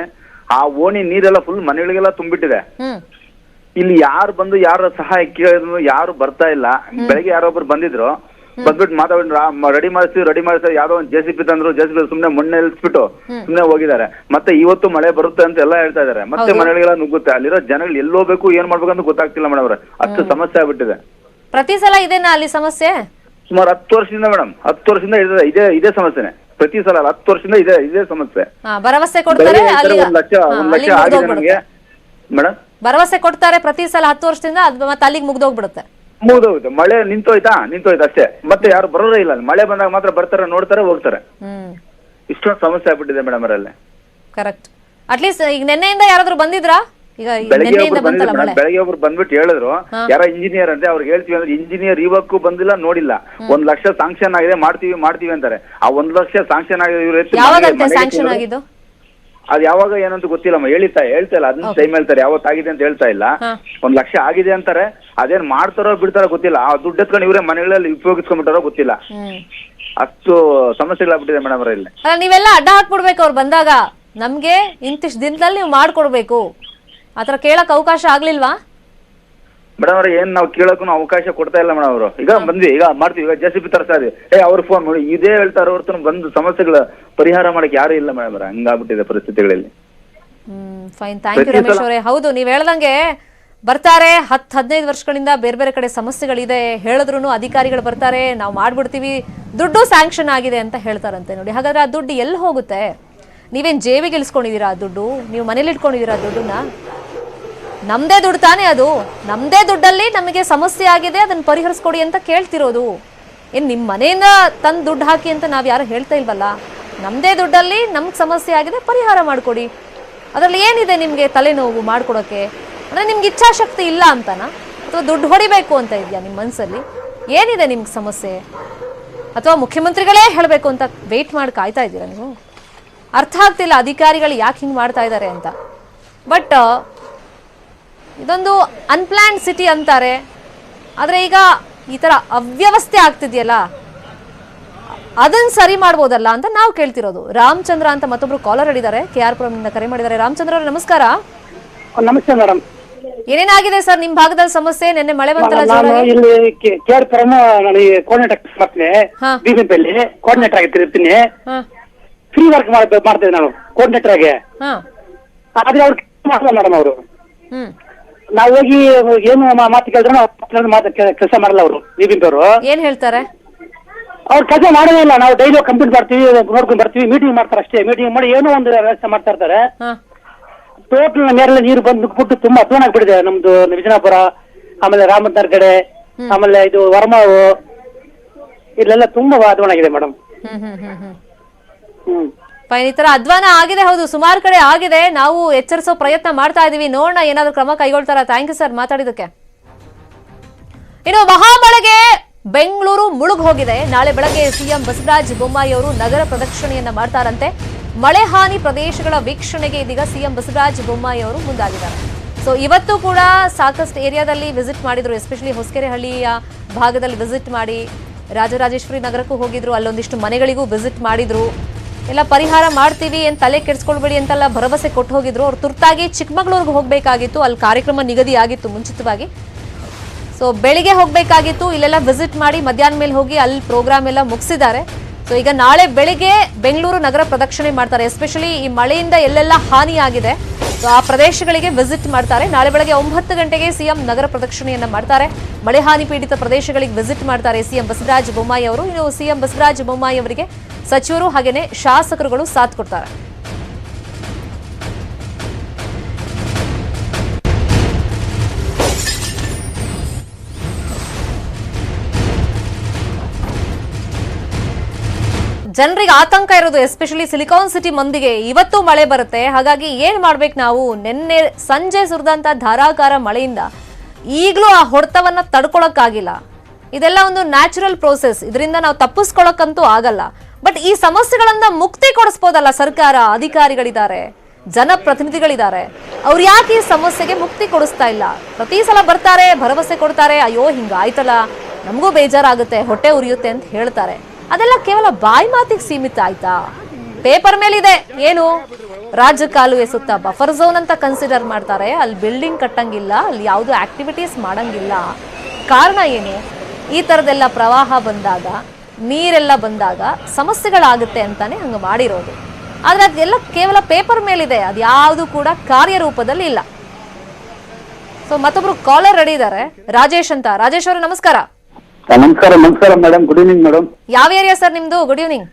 ಆ ಓಣಿ ನೀರೆಲ್ಲ ಫುಲ್ ಮನೆಗಳಿಗೆಲ್ಲ ತುಂಬಿಟ್ಟಿದೆ. ಇಲ್ಲಿ ಯಾರು ಬಂದು ಯಾರ ಸಹಾಯ ಕೇಳಿದ್ರು ಯಾರು ಬರ್ತಾ ಇಲ್ಲ. ಬೆಳಗ್ಗೆ ಯಾರೊಬ್ರು ಬಂದಿದ್ರು, ಬಂದ್ಬಿಟ್ಟು ಮಾತಾಡಿ ರೆಡಿ ಮಾಡಿಸ್ತೀವಿ ಯಾವ್ದೋ ಒಂದು JCB ತಂದ್ರು. JCB ಸುಮ್ನೆ ಮಣ್ಣೆ ಇಳಿಸ್ಬಿಟ್ಟು ಸುಮ್ನೆ ಹೋಗಿದ್ದಾರೆ. ಮತ್ತೆ ಇವತ್ತು ಮಳೆ ಬರುತ್ತೆ ಅಂತ ಎಲ್ಲ ಹೇಳ್ತಾ ಇದಾರೆ. ಮತ್ತೆ ಮನೆಗಳಿಗೆಲ್ಲ ನುಗ್ಗುತ್ತೆ. ಅಲ್ಲಿರೋ ಜನಗಳು ಎಲ್ಲೋಬೇಕು ಏನ್ ಮಾಡ್ಬೇಕಂತ ಗೊತ್ತಾಗ್ತಿಲ್ಲ ಮೇಡಮ್ ಅವ್ರೆ. ಅಷ್ಟು ಸಮಸ್ಯೆ ಆಗ್ಬಿಟ್ಟಿದೆ. ಪ್ರತಿ ಸಲ ಇದೇನಾ ಅಲ್ಲಿ ಸಮಸ್ಯೆ? ಸುಮಾರು 10 ವರ್ಷದಿಂದ ಮೇಡಮ್, 10 ವರ್ಷದಿಂದ ಇದೇ ಸಮಸ್ಯೆನೆ. ಪ್ರತಿ ಸಲ 10 ವರ್ಷದಿಂದ ಇದೇ ಸಮಸ್ಯೆ. ಭರವಸೆ ಕೊಡ್ತಾರೆ, ಒಂದ್ ಲಕ್ಷ ಆಗಿದೆ ನನಗೆ ಮೇಡಮ್. ಭರವಸೆ ಕೊಡ್ತಾರೆ ಪ್ರತಿ ಸಲ 10 ವರ್ಷದಿಂದ, ಅದು ಮತ್ತೆ ಅಲ್ಲಿಗೆ ಮುಗ್ದೋಗ್ಬಿಡುತ್ತೆ. ಮುಗ್ದೋಗುತ್ತೆ. ಮಳೆ ನಿಂತೋಯ್ತಾ ಅಷ್ಟೇ. ಮತ್ತೆ ಯಾರು ಬರೋದೇ ಇಲ್ಲ. ಮಳೆ ಬಂದಾಗ ಮಾತ್ರ ಬರ್ತಾರೆ, ನೋಡ್ತಾರೆ, ಹೋಗ್ತಾರೆ. ಇಷ್ಟೊಂದು ಸಮಸ್ಯೆ ಆಗ್ಬಿಟ್ಟಿದೆ ಮೇಡಮ್ ಅವರಲ್ಲಿ. ಕರೆಕ್ಟ್. ಅಟ್ಲೀಸ್ಟ್ ಈಗ ನಿನ್ನೆಯಿಂದ ಯಾರಾದ್ರೂ ಬಂದಿದ್ರಾ? ಈಗ ಬೆಳಗ್ಗೆ ಒಬ್ರು ಬಂದ್ಬಿಟ್ಟು ಹೇಳಿದ್ರು, ಯಾರ ಇಂಜಿನಿಯರ್ ಅಂತೆ. ಅವ್ರಿಗೆ ಹೇಳ್ತೀವಿ ಅಂದ್ರೆ ಇಂಜಿನಿಯರ್ ಇವಕ್ಕೂ ಬಂದಿಲ್ಲ, ನೋಡಿಲ್ಲ. 1 ಲಕ್ಷ ಸಾಂಕ್ಷನ್ ಆಗಿದೆ, ಮಾಡ್ತೀವಿ ಅಂತಾರೆ. ಆ 1 ಲಕ್ಷ ಸಾಂಕ್ಷನ್ ಆಗಿದೆ, ಅದ್ ಯಾವಾಗ ಏನಂತ ಗೊತ್ತಿಲ್ಲ. ಹೇಳ್ತಾ ಇಲ್ಲ, ಅದನ್ನ ಟೈಮ್ ಹೇಳ್ತಾರೆ. ಯಾವತ್ತಾಗಿದೆ ಅಂತ ಹೇಳ್ತಾ ಇಲ್ಲ. 1 ಲಕ್ಷ ಆಗಿದೆ ಅಂತಾರೆ. ಅದೇನ್ ಮಾಡ್ತಾರೋ ಬಿಡ್ತಾರೋ ಗೊತ್ತಿಲ್ಲ. ಆ ದುಡ್ಡು ಎತ್ಕೊಂಡು ಇವರೇ ಮನೆಗಳಲ್ಲಿ ಉಪಯೋಗಿಸ್ಕೊಂಡ್ಬಿಟ್ಟಾರೋ ಗೊತ್ತಿಲ್ಲ. ಅಷ್ಟು ಸಮಸ್ಯೆಗಳಾಗ್ಬಿಟ್ಟಿದೆ ಮೇಡಮ್ ಅವರಲ್ಲಿ. ನೀವೆಲ್ಲ ಅಡ್ಡ ಹಾಕ್ಬಿಡ್ಬೇಕು ಅವ್ರು ಬಂದಾಗ. ನಮ್ಗೆ ಇಂತಿಷ್ಟು ದಿನದಲ್ಲಿ ನೀವು ಮಾಡ್ಕೊಡ್ಬೇಕು, ಆತರ ಕೇಳಕ್ ಅವಕಾಶ ಆಗ್ಲಿಲ್ವಾ ಮೇಡಮ್ ಅವ್ರ? ಏನ್ ನಾವು ಕೇಳಕ್ಕೂ ಅವಕಾಶ ಕೊಡ್ತಾ ಇಲ್ಲ ಮೇಡಮ್ ಅವರು. ಈಗ ಬಂದ್ವಿ, ಈಗ ಮಾಡ್ತೀವಿ, ಈಗ JCB ತರ್ಸ್ತಾ ಇದೀವಿ. ಅವ್ರ ಫೋನ್ ನೋಡಿ ಇದೇ ಹೇಳ್ತಾರ ಹೊರತು ಬಂದು ಸಮಸ್ಯೆಗಳ ಪರಿಹಾರ ಮಾಡಕ್ ಯಾರು ಇಲ್ಲ ಮೇಡಮ್ ಅವ್ರ. ಹಂಗಾಗ್ಬಿಟ್ಟಿದೆ ಪರಿಸ್ಥಿತಿಗಳಲ್ಲಿ. ಫೈನ್, ಥ್ಯಾಂಕ್ ಯು ರಮೇಶ್ ಅವರೇ. ಹೌದು, ನೀವ್ ಹೇಳ್ದಂಗೆ ಬರ್ತಾರೆ. 10-15 ವರ್ಷಗಳಿಂದ ಬೇರೆ ಬೇರೆ ಕಡೆ ಸಮಸ್ಯೆಗಳಿದೆ ಹೇಳಿದ್ರು ಅಧಿಕಾರಿಗಳು ಬರ್ತಾರೆ, ನಾವು ಮಾಡ್ಬಿಡ್ತೀವಿ, ದುಡ್ಡು ಸ್ಯಾಂಕ್ಷನ್ ಆಗಿದೆ ಅಂತ ಹೇಳ್ತಾರಂತೆ. ನೋಡಿ, ಹಾಗಾದ್ರೆ ಆ ದುಡ್ಡು ಎಲ್ಲಿ ಹೋಗುತ್ತೆ? ನೀವೇನ್ ಜೇಬಿಗೆ ಇಳಿಸ್ಕೊಂಡಿದೀರಾ ಆ ದುಡ್ಡು? ನೀವು ಮನೇಲಿ ಇಟ್ಕೊಂಡಿದೀರಾ ದುಡ್ಡನ್ನ? ನಮ್ದೇ ದುಡ್ಡು ತಾನೇ ಅದು. ನಮ್ದೇ ದುಡ್ಡಲ್ಲಿ ನಮಗೆ ಸಮಸ್ಯೆ ಆಗಿದೆ, ಅದನ್ನ ಪರಿಹರಿಸ್ಕೊಡಿ ಅಂತ ಕೇಳ್ತಿರೋದು. ಏನ್ ನಿಮ್ ಮನೆಯಿಂದ ತಂದು ದುಡ್ಡು ಹಾಕಿ ಅಂತ ನಾವ್ ಯಾರು ಹೇಳ್ತಾ ಇಲ್ವಲ್ಲ. ನಮ್ದೇ ದುಡ್ಡಲ್ಲಿ ನಮ್ಗೆ ಸಮಸ್ಯೆ ಆಗಿದೆ, ಪರಿಹಾರ ಮಾಡ್ಕೊಡಿ. ಅದ್ರಲ್ಲಿ ಏನಿದೆ ನಿಮ್ಗೆ ತಲೆನೋವು ಮಾಡ್ಕೊಡೋಕೆ? ಅಂದ್ರೆ ನಿಮ್ಗೆ ಇಚ್ಛಾಶಕ್ತಿ ಇಲ್ಲ ಅಂತನಾ, ಅಥವಾ ದುಡ್ಡು ಹೊಡಿಬೇಕು ಅಂತ ಇದೆಯಾ ನಿಮ್ಮ ಮನಸ್ಸಲ್ಲಿ? ಏನಿದೆ ನಿಮ್ಗೆ ಸಮಸ್ಯೆ? ಅಥವಾ ಮುಖ್ಯಮಂತ್ರಿಗಳೇ ಹೇಳಬೇಕು ಅಂತ ವೇಟ್ ಮಾಡಿ ಕಾಯ್ತಾ ಇದ್ದೀರಾ ನೀವು? ಅರ್ಥ ಆಗ್ತಿಲ್ಲ ಅಧಿಕಾರಿಗಳು ಯಾಕೆ ಹಿಂಗೆ ಮಾಡ್ತಾ ಇದ್ದಾರೆ ಅಂತ. ಬಟ್ ಇದೊಂದು ಅನ್ಪ್ಲಾನ್ಡ್ ಸಿಟಿ ಅಂತಾರೆ. ಆದರೆ ಈಗ ಈ ಥರ ಅವ್ಯವಸ್ಥೆ ಆಗ್ತಿದೆಯಲ್ಲ, ಅದನ್ನ ಸರಿ ಮಾಡ್ಬೋದಲ್ಲ ಅಂತ ನಾವು ಕೇಳ್ತಿರೋದು. ರಾಮಚಂದ್ರ ಅಂತ ಮತ್ತೊಬ್ರು ಕಾಲರ್ ಹಿಡಿದ್ದಾರೆ, KR ಪುರಂನಿಂದ ಕರೆ ಮಾಡಿದ್ದಾರೆ. ರಾಮಚಂದ್ರ ಅವರು ನಮಸ್ಕಾರ. ನಮಸ್ತೆ ಮೇಡಮ್. ಏನೇನಾಗಿದೆ ಸರ್ ನಿಮ್ ಭಾಗದಲ್ಲಿ ಸಮಸ್ಯೆ? ನಿನ್ನೆ ಮಳೆ ಬಂತಲ್ಲ ಜೋರಾಗಿ? ಇಲ್ಲಿ KR ಪುರಂ ನಾನು ಕೋಆರ್ಡಿನೇಟರ್ ಮಾಡ್ತೀನಿ, ಬಿಬಿಎಂಪಿಯಲ್ಲಿ ಕೋಆರ್ಡಿನೇಟರ್ ಆಗಿರ್ತೀನಿ. ಫ್ರೀ ವರ್ಕ್ ಮಾಡ್ತೇವೆ ನಾನು ಕೋಆರ್ಡಿನೇಟರ್ ಆಗಿ. ಆದ್ರೆ ಅವ್ರು ಮಾಡಲ್ಲ ಮೇಡಮ್ ಅವರು. ನಾವು ಹೋಗಿ ಏನು ಮಾತು ಕೇಳಿದ್ರೆ ಕೆಲಸ ಮಾಡಲ್ಲ ಅವರು. ಬಿಬಿಎಂಪಿ ಅವರು ಏನ್ ಹೇಳ್ತಾರೆ? ಅವ್ರು ಕೆಲಸ ಮಾಡೋದೇ ಇಲ್ಲ. ನಾವು ಡೈಲಿ ಕಂಪ್ಲೀಟ್ ಮಾಡ್ತೀವಿ, ನೋಡ್ಕೊಂಡ್ ಬರ್ತೀವಿ, ಮೀಟಿಂಗ್ ಮಾಡ್ತಾರೆ ಅಷ್ಟೇ. ಮೀಟಿಂಗ್ ಮಾಡಿ ಏನೋ ಒಂದು ವ್ಯವಸ್ಥೆ ಮಾಡ್ತಾ ಇರ್ತಾರೆ. ಟೋಟಲ್ ಮೇರೆಲ್ಲ ನೀರು ಬಂದು ನುಗ್ಬಿಟ್ಟು ತುಂಬಾ ಅಧ್ವಾನ ಆಗ್ಬಿಟ್ಟಿದೆ ನಮ್ದು ವಿಜಯನಗರ, ಆಮೇಲೆ ರಾಮನಗರ ಕಡೆ, ಆಮೇಲೆ ಇದು ವರ್ಮಾವು, ಇಲ್ಲೆಲ್ಲ ತುಂಬಾ ಅಧ್ವಾನ ಆಗಿದೆ ಮೇಡಮ್. ಈ ತರ ಅಧ್ವಾನ ಆಗಿದೆ. ಹೌದು, ಸುಮಾರು ಕಡೆ ಆಗಿದೆ. ನಾವು ಎಚ್ಚರಿಸೋ ಪ್ರಯತ್ನ ಮಾಡ್ತಾ ಇದೀವಿ. ನೋಡೋಣ ಏನಾದ್ರು ಕ್ರಮ ಕೈಗೊಳ್ತಾರ. ಥ್ಯಾಂಕ್ ಯು ಸರ್ ಮಾತಾಡಿದಕ್ಕೆ. ಇನ್ನು ಮಹಾಮಳೆಗೆ ಬೆಂಗಳೂರು ಮುಳುಗ್ ಹೋಗಿದೆ. ನಾಳೆ ಬೆಳಗ್ಗೆ ಸಿಎಂ ಬಸವರಾಜ ಬೊಮ್ಮಾಯಿ ಅವರು ನಗರ ಪ್ರದಕ್ಷಿಣೆಯನ್ನ ಮಾಡ್ತಾರಂತೆ. ಮಳೆ ಹಾನಿ ಪ್ರದೇಶಗಳ ವೀಕ್ಷಣೆಗೆ ಇದೀಗ ಸಿಎಂ ಬಸವರಾಜ ಬೊಮ್ಮಾಯಿ ಅವರು ಮುಂದಾಗಿದ್ದಾರೆ. ಸೊ ಇವತ್ತು ಕೂಡ ಸಾಕಷ್ಟು ಏರಿಯಾದಲ್ಲಿ ವಿಸಿಟ್ ಮಾಡಿದ್ರು. ಎಸ್ಪೆಷಲಿ ಹೊಸಕೆರೆಹಳ್ಳಿಯ ಭಾಗದಲ್ಲಿ ವಿಸಿಟ್ ಮಾಡಿ, ರಾಜರಾಜೇಶ್ವರಿ ನಗರಕ್ಕೂ ಹೋಗಿದ್ರು. ಅಲ್ಲೊಂದಿಷ್ಟು ಮನೆಗಳಿಗೂ ವಿಸಿಟ್ ಮಾಡಿದ್ರು. ಎಲ್ಲ ಪರಿಹಾರ ಮಾಡ್ತೀವಿ ಅಂತ ತಲೆ ಕೆಡಿಸ್ಕೊಳ್ಬೇಡಿ ಅಂತೆಲ್ಲ ಭರವಸೆ ಕೊಟ್ಟು ಹೋಗಿದ್ರು. ಅವ್ರು ತುರ್ತಾಗಿ ಚಿಕ್ಕಮಗಳೂರಿಗೆ ಹೋಗಬೇಕಾಗಿತ್ತು. ಅಲ್ಲಿ ಕಾರ್ಯಕ್ರಮ ನಿಗದಿ ಆಗಿತ್ತು ಮುಂಚಿತವಾಗಿ. ಸೊ ಬೆಳಿಗ್ಗೆ ಹೋಗಬೇಕಾಗಿತ್ತು. ಇಲ್ಲೆಲ್ಲ ವಿಸಿಟ್ ಮಾಡಿ ಮಧ್ಯಾಹ್ನ ಮೇಲೆ ಹೋಗಿ ಅಲ್ಲಿ ಪ್ರೋಗ್ರಾಮ್ ಎಲ್ಲ ಮುಗಿಸಿದ್ದಾರೆ. ಸೊ ಈಗ ನಾಳೆ ಬೆಳಿಗ್ಗೆ ಬೆಂಗಳೂರು ನಗರ ಪ್ರದಕ್ಷಿಣೆ ಮಾಡ್ತಾರೆ. ಎಸ್ಪೆಷಲಿ ಈ ಮಳೆಯಿಂದ ಎಲ್ಲೆಲ್ಲ ಹಾನಿಯಾಗಿದೆ ಸೊ ಆ ಪ್ರದೇಶಗಳಿಗೆ ವಿಸಿಟ್ ಮಾಡ್ತಾರೆ. ನಾಳೆ ಬೆಳಗ್ಗೆ 9 ಗಂಟೆಗೆ ಸಿಎಂ ನಗರ ಪ್ರದಕ್ಷಿಣೆಯನ್ನ ಮಾಡ್ತಾರೆ. ಮಳೆ ಹಾನಿ ಪೀಡಿತ ಪ್ರದೇಶಗಳಿಗೆ ವಿಸಿಟ್ ಮಾಡ್ತಾರೆ ಸಿಎಂ ಬಸವರಾಜ ಬೊಮ್ಮಾಯಿ ಅವರು. ಇನ್ನು ಸಿಎಂ ಬಸವರಾಜ ಬೊಮ್ಮಾಯಿ ಅವರಿಗೆ ಸಚಿವರು ಹಾಗೇನೆ ಶಾಸಕರುಗಳು ಸಾಥ್ ಕೊಡ್ತಾರೆ. ಜನರಿಗೆ ಆತಂಕ ಇರೋದು ಎಸ್ಪೆಷಲಿ ಸಿಲಿಕಾನ್ ಸಿಟಿ ಮಂದಿಗೆ ಇವತ್ತು ಮಳೆ ಬರುತ್ತೆ. ಹಾಗಾಗಿ ಏನ್ ಮಾಡ್ಬೇಕು ನಾವು? ನಿನ್ನೆ ಸಂಜೆ ಸುರಿದಂತ ಧಾರಾಕಾರ ಮಳೆಯಿಂದ ಈಗಲೂ ಆ ಹೊಡೆತವನ್ನ ತಡ್ಕೊಳಕ್ಕಾಗಿಲ್ಲ. ಇದೆಲ್ಲ ಒಂದು ನ್ಯಾಚುರಲ್ ಪ್ರೋಸೆಸ್, ಇದರಿಂದ ನಾವು ತಪ್ಪಿಸ್ಕೊಳಕ್ಕಂತೂ ಆಗಲ್ಲ. ಬಟ್ ಈ ಸಮಸ್ಯೆಗಳನ್ನ ಮುಕ್ತಿ ಕೊಡಿಸ್ಬೋದಲ್ಲ ಸರ್ಕಾರ, ಅಧಿಕಾರಿಗಳಿದ್ದಾರೆ, ಜನಪ್ರತಿನಿಧಿಗಳಿದ್ದಾರೆ. ಅವ್ರು ಯಾಕೆ ಈ ಸಮಸ್ಯೆಗೆ ಮುಕ್ತಿ ಕೊಡಿಸ್ತಾ ಇಲ್ಲ? ಪ್ರತಿ ಸಲ ಬರ್ತಾರೆ, ಭರವಸೆ ಕೊಡ್ತಾರೆ, ಅಯ್ಯೋ ಹಿಂಗಾಯ್ತಲ್ಲ, ನಮಗೂ ಬೇಜಾರಾಗುತ್ತೆ, ಹೊಟ್ಟೆ ಉರಿಯುತ್ತೆ ಅಂತ ಹೇಳ್ತಾರೆ. ಅದೆಲ್ಲ ಕೇವಲ ಬಾಯಿ ಮಾತಿಗೆ ಸೀಮಿತ ಆಯ್ತಾ? ಪೇಪರ್ ಮೇಲಿದೆ ಏನು, ರಾಜ್ಯ ಕಾಲುವೆ ಸುತ್ತ ಬಫರ್ ಝೋನ್ ಅಂತ ಕನ್ಸಿಡರ್ ಮಾಡ್ತಾರೆ, ಅಲ್ಲಿ ಬಿಲ್ಡಿಂಗ್ ಕಟ್ಟಂಗಿಲ್ಲ, ಅಲ್ಲಿ ಯಾವುದು ಆಕ್ಟಿವಿಟೀಸ್ ಮಾಡಂಗಿಲ್ಲ. ಕಾರಣ ಏನು? ಈ ಥರದೆಲ್ಲ ಪ್ರವಾಹ ಬಂದಾಗ, ನೀರೆಲ್ಲ ಬಂದಾಗ ಸಮಸ್ಯೆಗಳಾಗುತ್ತೆ ಅಂತಾನೆ ಹಂಗೆ ಮಾಡಿರೋದು. ಆದ್ರೆ ಅದೆಲ್ಲ ಕೇವಲ ಪೇಪರ್ ಮೇಲಿದೆ, ಅದು ಯಾವುದು ಕೂಡ ಕಾರ್ಯರೂಪದಲ್ಲಿ ಇಲ್ಲ. ಸೊ ಮತ್ತೊಬ್ರು ಕಾಲರ್ ರೆಡಿ ಇದ್ದಾರೆ, ರಾಜೇಶ್ ಅಂತ. ರಾಜೇಶ್ ಅವರು ನಮಸ್ಕಾರ. ನಮಸ್ಕಾರ ಮೇಡಮ್. Good evening madam. ಯಾವ ಏರಿಯಾ ಸರ್ ನಿಮ್ದು? Good evening.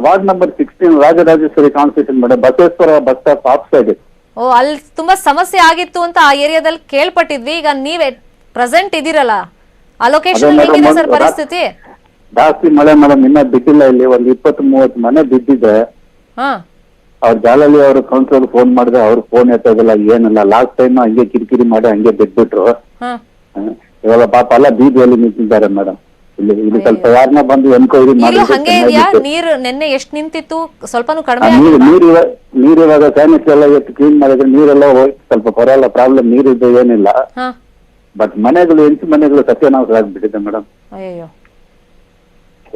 Ward number 16 Rajarajeshwari constitution madam, Basaveshwara bus stop off side. ಓ, ಅಲ್ಲಿ ತುಂಬಾ ಸಮಸ್ಯೆ ಆಗಿತ್ತು ಅಂತ ಆ ಏರಿಯಾದಲ್ಲಿ ಕೇಳ್ಪಟ್ಟಿದ್ವಿ. ಈಗ ನೀವೇ ಪ್ರೆಸೆಂಟ್ ಇದೀರಲ್ಲ, ಆ ಲೊಕೇಶನ್ ಹೇಗಿದೆ ಸರ್ ಪರಿಸ್ಥಿತಿ? ಜಾಸ್ತಿ ಮಳೆ ಮೇಡಮ್, ಇನ್ನ ಬಿದ್ದಿಲ್ಲ. ಇಲ್ಲಿ ಒಂದು 20-30 ಮನೆ ಬಿದ್ದಿದೆ. ಹಾ, ಅವ್ರ ಜಾಲಲ್ಲಿ ಅವರು ಕೌನ್ಸಿಲರ್ ಫೋನ್ ಮಾಡಿದ್ರೆ ಅವ್ರು ಫೋನ್ ಎತ್ತೋದಿಲ್ಲ, ಏನಿಲ್ಲ. ಲಾಸ್ಟ್ ಟೈಮ್ ಹಂಗೆ ಕಿರಿಕಿರಿ ಮಾಡಿ ಹಂಗೆ ಬಿಟ್ಬಿಟ್ರು. ಹಾ. ಇವಾಗ ಪಾಪ ಎಲ್ಲ ಬೀದಿಯಲ್ಲಿ ನಿಂತಿದ್ದಾರೆ ಮೇಡಮ್. ಇಲ್ಲಿ ಸ್ವಲ್ಪ ಯಾರನ್ನ ಬಂದು ಎನ್ಕ್ವೈರಿ ಮಾಡಿ. ಹಂಗೆ ಇದೆಯಾ? ನೀರು ನಿನ್ನೆ ಎಷ್ಟು ನಿಂತಿತ್ತು? ಸ್ವಲ್ಪನೂ ಕಡಿಮೆ ನೀರು ಇವಾಗ ಸ್ಯಾನಿಟರಿ ಎಲ್ಲ ಎಷ್ಟು ಕ್ಲೀನ್ ಮಾಡಿದ್ರೆ ನೀರೆಲ್ಲ ಹೋಗಿ ಸ್ವಲ್ಪ ಬರಲ್ಲ, ಪ್ರಾಬ್ಲಮ್ ನೀರಿದ್ದು ಏನಿಲ್ಲ. ಬಟ್ ಮನೆಗಳು ಹೆಂಚು ಮನೆಗಳು ಸತ್ಯನಾಶ ಆಗ್ಬಿಟ್ಟಿದೆ ಮೇಡಮ್. ಅಯ್ಯೋ,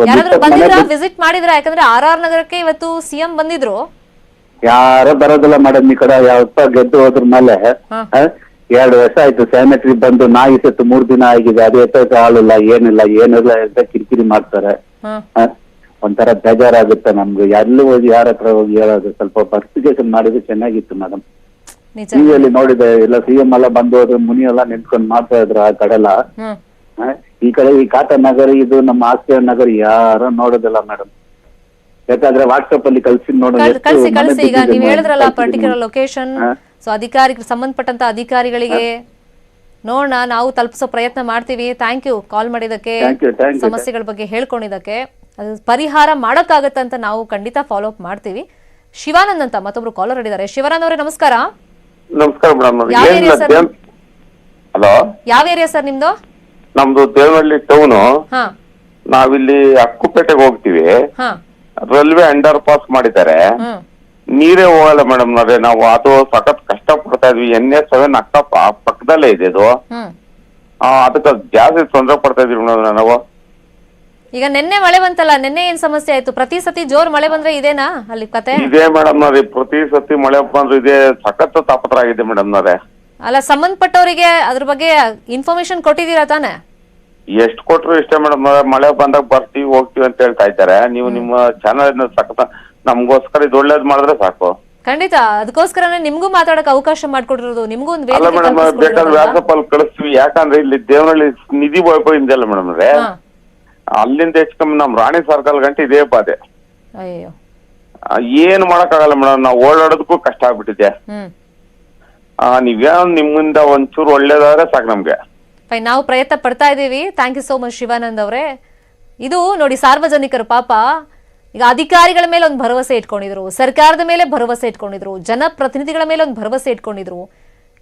ಯಾರಾದ್ರೂ ಬಂದಿದ್ರಾ, ವಿಸಿಟ್ ಮಾಡಿದ್ರಾ? ಯಾಕಂದ್ರೆ RR ನಗರಕ್ಕೆ ಇವತ್ತು CM ಬಂದಿದ್ರು. ಯಾರು ಬರೋದಿಲ್ಲ ಮೇಡಮ್ ಈ ಕಡೆ. ಯಾವತ್ತ ಗೆದ್ದು ಹೋದ್ರ ಮೇಲೆ 2 ವರ್ಷ ಆಯ್ತು ಸ್ಯಾನಿಟರಿ ಬಂದು, ನಾಯಿ ಸತ್ತು 3 ದಿನ ಆಗಿದೆ. ಅದು ಎತ್ತಕ್ಕೆ ಹಾಲಿಲ್ಲ, ಏನಿಲ್ಲ ಅಂತ ಕಿರಿಕಿರಿ ಮಾಡ್ತಾರೆ. ಒಂಥರ ಬೇಜಾರಾಗುತ್ತೆ ನಮ್ಗೆ. ಎಲ್ಲಿ ಹೋಗಿ ಯಾರ ಹತ್ರ ಹೋಗಿ ಹೇಳೋದು? ಸ್ವಲ್ಪ ಪರ್ಸಿಫಿಕೇಶನ್ ಮಾಡಿದ್ರೆ ಚೆನ್ನಾಗಿತ್ತು ಮೇಡಮ್. ಟಿವಿಯಲ್ಲಿ ನೋಡಿದೆ, ಎಲ್ಲ CM ಎಲ್ಲ ಬಂದು ಹೋದ್ರೆ ಮುನಿ ಎಲ್ಲ ನಿಂತ್ಕೊಂಡು ಮಾಡ್ತಾ ಇದ್ರು ಆ ಕಡೆ ಎಲ್ಲ. ಈ ಕಡೆ ಈ ಕಾಟನ್ ನಗರ, ಇದು ನಮ್ಮ ಆಸ್ತಿಯ ನಗರ ಯಾರು ನೋಡೋದಿಲ್ಲ ಮೇಡಮ್. ಯಾಕಂದ್ರೆ ವಾಟ್ಸ್ಆಪ್ ಅಲ್ಲಿ ಕಳ್ಸಿ ಕಳ್ಸಿ. ಈಗ ನೀವ್ ಹೇಳಿದ್ರಲ್ಲ ಪರ್ಟಿಕ್ಯುಲರ್ ಲೊಕೇಶನ್, ಸೊ ಅಧಿಕಾರಿಗಳು, ಸಂಬಂಧಪಟ್ಟಂತ ಅಧಿಕಾರಿಗಳಿಗೆ ನೋಡೋಣ, ನಾವು ತಲುಪಿಸೋ ಪ್ರಯತ್ನ ಮಾಡ್ತೀವಿ. ಥ್ಯಾಂಕ್ ಯು ಕಾಲ್ ಮಾಡಿದಕ್ಕೆ, ಸಮಸ್ಯೆಗಳ ಬಗ್ಗೆ ಹೇಳ್ಕೊಂಡಿದ್ದಕ್ಕೆ. ಅದು ಪರಿಹಾರ ಮಾಡಕ್ಕಾಗತ್ತೆ ಅಂತ ನಾವು ಖಂಡಿತ ಫಾಲೋ ಅಪ್ ಮಾಡ್ತೀವಿ. ಶಿವಾನಂದ್ ಅಂತ ಮತ್ತೊಬ್ರು ಕಾಲರ್ ಇದ್ದಾರೆ. ಶಿವಾನಂದ್ ಅವರೇ ನಮಸ್ಕಾರ. ನಮಸ್ಕಾರ ಮೇಡಮ್. ಹಲೋ, ಯಾವ ಏರಿಯಾ ಸರ್ ನಿಮ್ದು? ನಮ್ದು ದೇವನಹಳ್ಳಿ ಟೌನು. ನಾವಿಲ್ಲಿ ಅಕ್ಕುಪೇಟೆಗೆ ಹೋಗ್ತೀವಿ. ರೈಲ್ವೆ ಅಂಡರ್ ಪಾಸ್ ಮಾಡಿದ್ದಾರೆ, ನೀರೇ ಹೋಗಲ್ಲ ಮೇಡಮ್. ನಾವು ಅದು ಸಖತ್ ಕಷ್ಟ ಪಡ್ತಾ ಇದ್ವಿ. NH7 ಅಕ್ಕಪ್ಪ ಪಕ್ಕದಲ್ಲೇ ಇದೆ ಇದು. ಅದಕ್ಕೆ ಜಾಸ್ತಿ ತೊಂದರೆ ಪಡ್ತಾ ಇದ್ವಿ ಮೇಡಮ್ ನಾವು. ಈಗ ನಿನ್ನೆ ಮಳೆ ಬಂತಲ್ಲ, ನಿನ್ನೆ ಏನ್ ಸಮಸ್ಯೆ ಆಯ್ತು? ಪ್ರತಿ ಸತಿ ಜೋರ್ ಮಳೆ ಬಂದ್ರೆ ಇದೇನಾ ಅಲ್ಲಿ ಕತೆ? ಇದೇ ಮೇಡಮ್ ನಾವೇ, ಪ್ರತಿ ಸತಿ ಮಳೆ ಬಂದ್ರೆ ಇದೆ, ಸಖತ್ ತಾಪತ್ರ ಆಗಿದೆ ಮೇಡಮ್ ನಾವೇ. ಅಲ್ಲ, ಸಂಬಂಧಪಟ್ಟವರಿಗೆ ಅದ್ರ ಬಗ್ಗೆ ಇನ್ಫಾರ್ಮೇಶನ್ ಕೊಟ್ಟಿದ್ದೀರಾ ತಾನೆ? ಎಷ್ಟು ಕೊಟ್ರು ಇಷ್ಟೇ ಮೇಡಮ್. ಮಳೆ ಬಂದಾಗ ಬರ್ತೀವಿ ಹೋಗ್ತೀವಿ ಅಂತ ಹೇಳ್ತಾ ಇದ್ದಾರೆ. ನೀವು ನಿಮ್ಮ ಚಾನಲ್ ಸಖತ್ ನಮ್ಗೋಸ್ಕರ ಇದು ಒಳ್ಳೇದ್ ಮಾಡಿದ್ರೆ ಸಾಕು. ಖಂಡಿತ, ಅದಕ್ಕೋಸ್ಕರನೇ ನಿಮ್ಗೂ ಮಾತಾಡಕ್ ಅವಕಾಶ ಮಾಡ್ಕೊಟ್ಟಿರೋದು. ನಿಮ್ಗೂ ಒಂದು ಅಲ್ಲ ಮೇಡಮ್, ಬೇಕಾದ್ರೆ ವ್ಯಾಟ್ಸಪ್ ಅಲ್ಲಿ ಕಳಿಸ್ತೀವಿ. ಯಾಕಂದ್ರೆ ಇಲ್ಲಿ ದೇವನಹಳ್ಳಿ ನಿಧಿ ವೈಭವ ಇಂದಲ್ಲ ಮೇಡಮ್ ಅಂದ್ರೆ, ಅಲ್ಲಿಂದ ಹೆಚ್ಚು ಕಮ್ಮಿ ನಮ್ ರಾಣಿ ಸರ್ಕಲ್ ಗಂಟೆ ಇದೇ ಬಾಧೆ. ಅಯ್ಯೋ, ಏನ್ ಮಾಡಕ್ಕಾಗಲ್ಲ ಮೇಡಮ್, ನಾವು ಓಡಾಡೋದಕ್ಕೂ ಕಷ್ಟ ಆಗ್ಬಿಟ್ಟಿದೆ. ನೀವೇನೋ ನಿಮ್ಮಿಂದ ಒಂಚೂರು ಒಳ್ಳೇದಾದ್ರೆ ಸಾಕು ನಮ್ಗೆ. ನಾವು ಪ್ರಯತ್ನ ಪಡ್ತಾ ಇದೀವಿ. Thank you so much Shivanand ಅವರೇ. ಇದು ನೋಡಿ, ಸಾರ್ವಜನಿಕರು ಪಾಪ ಈಗ ಅಧಿಕಾರಿಗಳ ಮೇಲೆ ಒಂದು ಭರವಸೆ ಇಟ್ಕೊಂಡಿದ್ರು, ಸರ್ಕಾರದ ಮೇಲೆ ಭರವಸೆ ಇಟ್ಕೊಂಡಿದ್ರು, ಜನಪ್ರತಿನಿಧಿಗಳ ಮೇಲೆ ಒಂದು ಭರವಸೆ ಇಟ್ಕೊಂಡಿದ್ರು.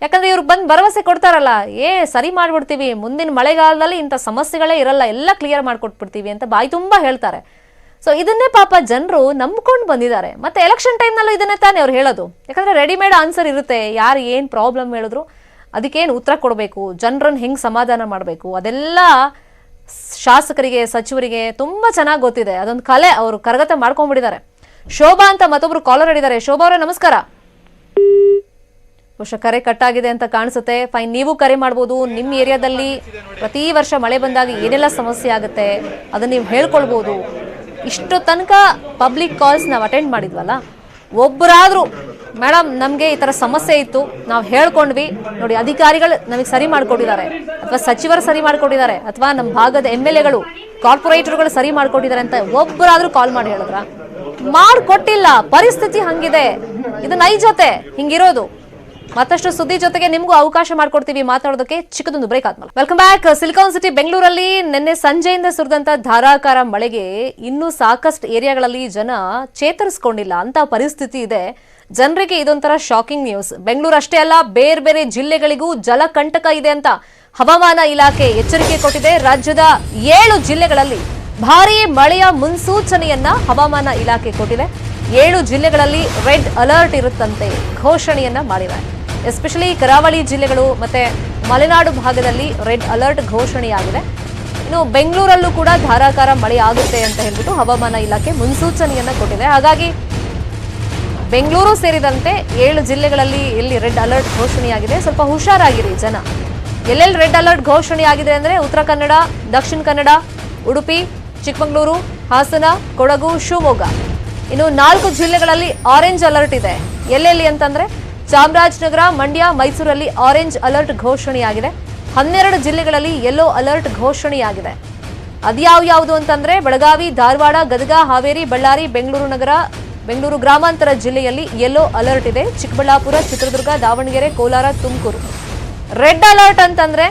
ಯಾಕಂದ್ರೆ ಇವ್ರು ಬಂದು ಭರವಸೆ ಕೊಡ್ತಾರಲ್ಲ, ಸರಿ ಮಾಡ್ಬಿಡ್ತೀವಿ, ಮುಂದಿನ ಮಳೆಗಾಲದಲ್ಲಿ ಇಂಥ ಸಮಸ್ಯೆಗಳೇ ಇರಲ್ಲ, ಎಲ್ಲ ಕ್ಲಿಯರ್ ಮಾಡ್ಕೊಟ್ಬಿಡ್ತೀವಿ ಅಂತ ಬಾಯಿ ತುಂಬಾ ಹೇಳ್ತಾರೆ. ಸೊ ಇದನ್ನೇ ಪಾಪ ಜನರು ನಂಬ್ಕೊಂಡು ಬಂದಿದ್ದಾರೆ. ಮತ್ತೆ ಎಲೆಕ್ಷನ್ ಟೈಮ್ನಲ್ಲೂ ಇದನ್ನೇ ತಾನೇ ಅವ್ರು ಹೇಳೋದು. ಯಾಕಂದ್ರೆ ರೆಡಿಮೇಡ್ ಆನ್ಸರ್ ಇರುತ್ತೆ, ಯಾರು ಏನ್ ಪ್ರಾಬ್ಲಮ್ ಹೇಳಿದ್ರು ಅದಕ್ಕೇನು ಉತ್ತರ ಕೊಡಬೇಕು, ಜನರನ್ನು ಹೆಂಗ್ ಸಮಾಧಾನ ಮಾಡಬೇಕು, ಅದೆಲ್ಲ ಶಾಸಕರಿಗೆ, ಸಚಿವರಿಗೆ ತುಂಬಾ ಚೆನ್ನಾಗಿ ಗೊತ್ತಿದೆ. ಅದೊಂದು ಕಲೆ ಅವರು ಕರಗತ ಮಾಡ್ಕೊಂಡ್ಬಿಟ್ಟಿದ್ದಾರೆ. ಶೋಭಾ ಅಂತ ಮತ್ತೊಬ್ರು ಕಾಲರ್ ಹಿಡಿದ್ದಾರೆ. ಶೋಭಾ ಅವರೇ ನಮಸ್ಕಾರ. ಬಹುಶಃ ಕರೆ ಕಟ್ಟಾಗಿದೆ ಅಂತ ಕಾಣಿಸುತ್ತೆ. ಫೈನ್, ನೀವು ಕರೆ ಮಾಡ್ಬೋದು. ನಿಮ್ಮ ಏರಿಯಾದಲ್ಲಿ ಪ್ರತಿ ವರ್ಷ ಮಳೆ ಬಂದಾಗ ಏನೆಲ್ಲ ಸಮಸ್ಯೆ ಆಗುತ್ತೆ ಅದನ್ನ ನೀವು ಹೇಳ್ಕೊಳ್ಬೋದು. ಇಷ್ಟು ತನಕ ಪಬ್ಲಿಕ್ ಕಾಲ್ಸ್ ನಾವು ಅಟೆಂಡ್ ಮಾಡಿದ್ವಲ್ಲ, ಒಬ್ಬರಾದ್ರೂ ಮೇಡಮ್ ನಮಗೆ ಈ ಥರ ಸಮಸ್ಯೆ ಇತ್ತು, ನಾವು ಹೇಳ್ಕೊಂಡ್ವಿ ನೋಡಿ, ಅಧಿಕಾರಿಗಳು ನಮಗೆ ಸರಿ ಮಾಡ್ಕೊಟ್ಟಿದ್ದಾರೆ, ಅಥವಾ ಸಚಿವರು ಸರಿ ಮಾಡ್ಕೊಟ್ಟಿದ್ದಾರೆ, ಅಥವಾ ನಮ್ಮ ಭಾಗದ MLAಗಳು, ಕಾರ್ಪೊರೇಟರ್ಗಳು ಸರಿ ಮಾಡ್ಕೊಟ್ಟಿದ್ದಾರೆ ಅಂತ ಒಬ್ಬರಾದ್ರೂ ಕಾಲ್ ಮಾಡಿ ಹೇಳಿದ್ರ? ಮಾಡ್ಕೊಟ್ಟಿಲ್ಲ. ಪರಿಸ್ಥಿತಿ ಹಂಗಿದೆ, ಇದು ನೈಜತೆ, ಹಿಂಗಿರೋದು. ಮತ್ತಷ್ಟು ಸುದ್ದಿ ಜೊತೆಗೆ ನಿಮಗೂ ಅವಕಾಶ ಮಾಡ್ಕೊಡ್ತೀವಿ ಮಾತಾಡೋದಕ್ಕೆ. ಚಿಕ್ಕದೊಂದು ಬ್ರೇಕ್ ಆದ್ಮೇಲೆ ವೆಲ್ಕಮ್ ಬ್ಯಾಕ್. ಸಿಲಿಕಾನ್ ಸಿಟಿ ಬೆಂಗಳೂರಲ್ಲಿ ನಿನ್ನೆ ಸಂಜೆಯಿಂದ ಸುರಿದಂತ ಧಾರಾಕಾರ ಮಳೆಗೆ ಇನ್ನೂ ಸಾಕಷ್ಟು ಏರಿಯಾಗಳಲ್ಲಿ ಜನ ಚೇತರಿಸಿಕೊಂಡಿಲ್ಲ ಅಂತ ಪರಿಸ್ಥಿತಿ ಇದೆ. ಜನರಿಗೆ ಇದೊಂಥರ ಶಾಕಿಂಗ್ ನ್ಯೂಸ್. ಬೆಂಗಳೂರು ಅಷ್ಟೇ ಅಲ್ಲ, ಬೇರೆ ಬೇರೆ ಜಿಲ್ಲೆಗಳಿಗೂ ಜಲಕಂಟಕ ಇದೆ ಅಂತ ಹವಾಮಾನ ಇಲಾಖೆ ಎಚ್ಚರಿಕೆ ಕೊಟ್ಟಿದೆ. ರಾಜ್ಯದ 7 ಜಿಲ್ಲೆಗಳಲ್ಲಿ ಭಾರೀ ಮಳೆಯ ಮುನ್ಸೂಚನೆಯನ್ನ ಹವಾಮಾನ ಇಲಾಖೆ ಕೊಟ್ಟಿದೆ. 7 ಜಿಲ್ಲೆಗಳಲ್ಲಿ ರೆಡ್ ಅಲರ್ಟ್ ಇರುತ್ತಂತೆ ಘೋಷಣೆಯನ್ನ ಮಾಡಿದೆ. ಎಸ್ಪೆಷಲಿ ಕರಾವಳಿ ಜಿಲ್ಲೆಗಳು ಮತ್ತೆ ಮಲೆನಾಡು ಭಾಗದಲ್ಲಿ ರೆಡ್ ಅಲರ್ಟ್ ಘೋಷಣೆಯಾಗಿದೆ. ಇನ್ನು ಬೆಂಗಳೂರಲ್ಲೂ ಕೂಡ ಧಾರಾಕಾರ ಮಳೆ ಆಗುತ್ತೆ ಅಂತ ಹೇಳ್ಬಿಟ್ಟು ಹವಾಮಾನ ಇಲಾಖೆ ಮುನ್ಸೂಚನೆಯನ್ನ ಕೊಟ್ಟಿದೆ. ಹಾಗಾಗಿ ಬೆಂಗಳೂರು ಸೇರಿದಂತೆ 7 ಜಿಲ್ಲೆಗಳಲ್ಲಿ ಎಲ್ಲಿ ರೆಡ್ ಅಲರ್ಟ್ ಘೋಷಣೆಯಾಗಿದೆ, ಸ್ವಲ್ಪ ಹುಷಾರಾಗಿರಿ ಜನ. ಎಲ್ಲೆಲ್ಲಿ ರೆಡ್ ಅಲರ್ಟ್ ಘೋಷಣೆಯಾಗಿದೆ ಅಂದ್ರೆ ಉತ್ತರ ಕನ್ನಡ, ದಕ್ಷಿಣ ಕನ್ನಡ, ಉಡುಪಿ, ಚಿಕ್ಕಮಗಳೂರು, ಹಾಸನ, ಕೊಡಗು, ಶಿವಮೊಗ್ಗ. ಇನ್ನು 4 ಜಿಲ್ಲೆಗಳಲ್ಲಿ ಆರೆಂಜ್ ಅಲರ್ಟ್ ಇದೆ. ಎಲ್ಲೆಲ್ಲಿ ಅಂತಂದ್ರೆ ಚಾಮರಾಜನಗರ, ಮಂಡ್ಯ, ಮೈಸೂರಲ್ಲಿ ಆರೆಂಜ್ ಅಲರ್ಟ್ ಘೋಷಣೆಯಾಗಿದೆ. 12 ಜಿಲ್ಲೆಗಳಲ್ಲಿ ಯೆಲ್ಲೋ ಅಲರ್ಟ್ ಘೋಷಣೆಯಾಗಿದೆ. ಅದ್ಯಾವ್ಯಾವುದು ಅಂತಂದ್ರೆ ಬೆಳಗಾವಿ, ಧಾರವಾಡ, ಗದಗ, ಹಾವೇರಿ, ಬಳ್ಳಾರಿ, ಬೆಂಗಳೂರು ನಗರ, ಬೆಂಗಳೂರು ಗ್ರಾಮಾಂತರ ಜಿಲ್ಲೆಯಲ್ಲಿ ಯೆಲ್ಲೋ ಅಲರ್ಟ್ ಇದೆ. ಚಿಕ್ಕಬಳ್ಳಾಪುರ, ಚಿತ್ರದುರ್ಗ, ದಾವಣಗೆರೆ, ಕೋಲಾರ, ತುಮಕೂರು. ರೆಡ್ ಅಲರ್ಟ್ ಅಂತಂದ್ರೆ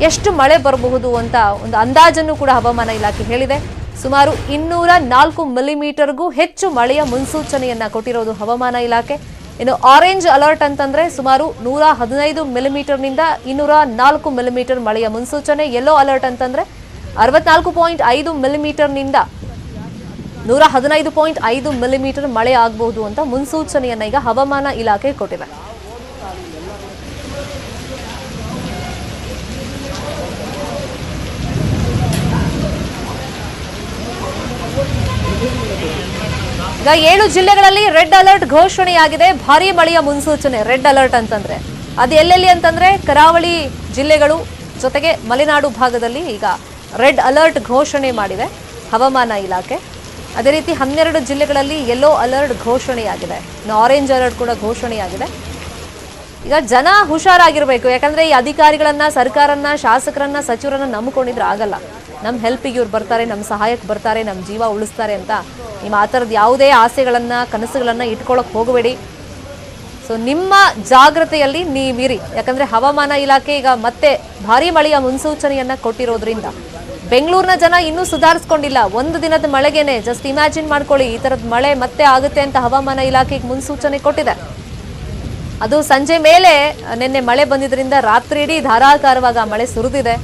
ಎಷ್ಟು ಮಳೆ ಬರಬಹುದು ಅಂತ ಒಂದು ಅಂದಾಜನ್ನು ಕೂಡ ಹವಾಮಾನ ಇಲಾಖೆ ಹೇಳಿದೆ. ಸುಮಾರು 204 ಮಿಲಿಮೀಟರ್ಗೂ ಹೆಚ್ಚು ಮಳೆಯ ಮುನ್ಸೂಚನೆಯನ್ನ ಕೊಟ್ಟಿರೋದು ಹವಾಮಾನ ಇಲಾಖೆ. ಇನ್ನು ಆರೆಂಜ್ ಅಲರ್ಟ್ ಅಂತಂದ್ರೆ ಸುಮಾರು 115 ಮಿಲಿಮೀಟರ್ನಿಂದ 204 ಮಿಲಿಮೀಟರ್ ಮಳೆಯ ಮುನ್ಸೂಚನೆ. ಯೆಲ್ಲೋ ಅಲರ್ಟ್ ಅಂತಂದ್ರೆ 64.5 ಮಿಲಿಮೀಟರ್ನಿಂದ 115.5 ಮಿಲಿಮೀಟರ್ ಮಳೆ ಆಗಬಹುದು ಅಂತ ಮುನ್ಸೂಚನೆಯನ್ನ ಈಗ ಹವಾಮಾನ ಇಲಾಖೆ ಕೊಟ್ಟಿದೆ. ಈಗ 7 ಜಿಲ್ಲೆಗಳಲ್ಲಿ ರೆಡ್ ಅಲರ್ಟ್ ಘೋಷಣೆಯಾಗಿದೆ. ಭಾರೀ ಮಳೆಯ ಮುನ್ಸೂಚನೆ ರೆಡ್ ಅಲರ್ಟ್ ಅಂತಂದ್ರೆ ಅದು ಎಲ್ಲೆಲ್ಲಿ ಅಂತಂದ್ರೆ ಕರಾವಳಿ ಜಿಲ್ಲೆಗಳು ಜೊತೆಗೆ ಮಲೆನಾಡು ಭಾಗದಲ್ಲಿ ಈಗ ರೆಡ್ ಅಲರ್ಟ್ ಘೋಷಣೆ ಮಾಡಿದೆ ಹವಾಮಾನ ಇಲಾಖೆ. ಅದೇ ರೀತಿ 12 ಜಿಲ್ಲೆಗಳಲ್ಲಿ ಯೆಲ್ಲೋ ಅಲರ್ಟ್ ಘೋಷಣೆಯಾಗಿದೆ. ಇನ್ನು ಆರೆಂಜ್ ಅಲರ್ಟ್ ಕೂಡ ಘೋಷಣೆಯಾಗಿದೆ. ಈಗ ಜನ ಹುಷಾರಾಗಿರ್ಬೇಕು. ಯಾಕಂದ್ರೆ ಈ ಅಧಿಕಾರಿಗಳನ್ನ, ಸರ್ಕಾರನ್ನ, ಶಾಸಕರನ್ನ, ಸಚಿವರನ್ನ ನಂಬಿಕೊಂಡಿದ್ರೆ ಆಗಲ್ಲ. ನಮ್ಮ ಹೆಲ್ಪಿಗೆ ಇವ್ರು ಬರ್ತಾರೆ, ನಮ್ಮ ಸಹಾಯಕ್ಕೆ ಬರ್ತಾರೆ, ನಮ್ಮ ಜೀವ ಉಳಿಸ್ತಾರೆ ಅಂತ ನಿಮ್ಮ ಆ ಥರದ್ದು ಯಾವುದೇ ಆಸೆಗಳನ್ನ, ಕನಸುಗಳನ್ನ ಇಟ್ಕೊಳ್ಳೋಕೆ ಹೋಗಬೇಡಿ. ಸೊ ನಿಮ್ಮ ಜಾಗ್ರತೆಯಲ್ಲಿ ನೀವಿರಿ. ಯಾಕಂದ್ರೆ ಹವಾಮಾನ ಇಲಾಖೆ ಈಗ ಮತ್ತೆ ಭಾರೀ ಮಳೆಯ ಮುನ್ಸೂಚನೆಯನ್ನ ಕೊಟ್ಟಿರೋದ್ರಿಂದ ಬೆಂಗಳೂರಿನ ಜನ ಇನ್ನೂ ಸುಧಾರಿಸ್ಕೊಂಡಿಲ್ಲ. ಒಂದು ದಿನದ ಮಳೆಗೇನೆ ಜಸ್ಟ್ ಇಮ್ಯಾಜಿನ್ ಮಾಡ್ಕೊಳ್ಳಿ, ಈ ಥರದ ಮಳೆ ಮತ್ತೆ ಆಗುತ್ತೆ ಅಂತ ಹವಾಮಾನ ಇಲಾಖೆಗೆ ಮುನ್ಸೂಚನೆ ಕೊಟ್ಟಿದೆ. ಅದು ಸಂಜೆ ಮೇಲೆ ನಿನ್ನೆ ಮಳೆ ಬಂದಿದ್ರಿಂದ ರಾತ್ರಿ ಇಡೀ ಧಾರಾಕಾರವಾಗಿ ಆ ಮಳೆ ಸುರಿದಿದೆ.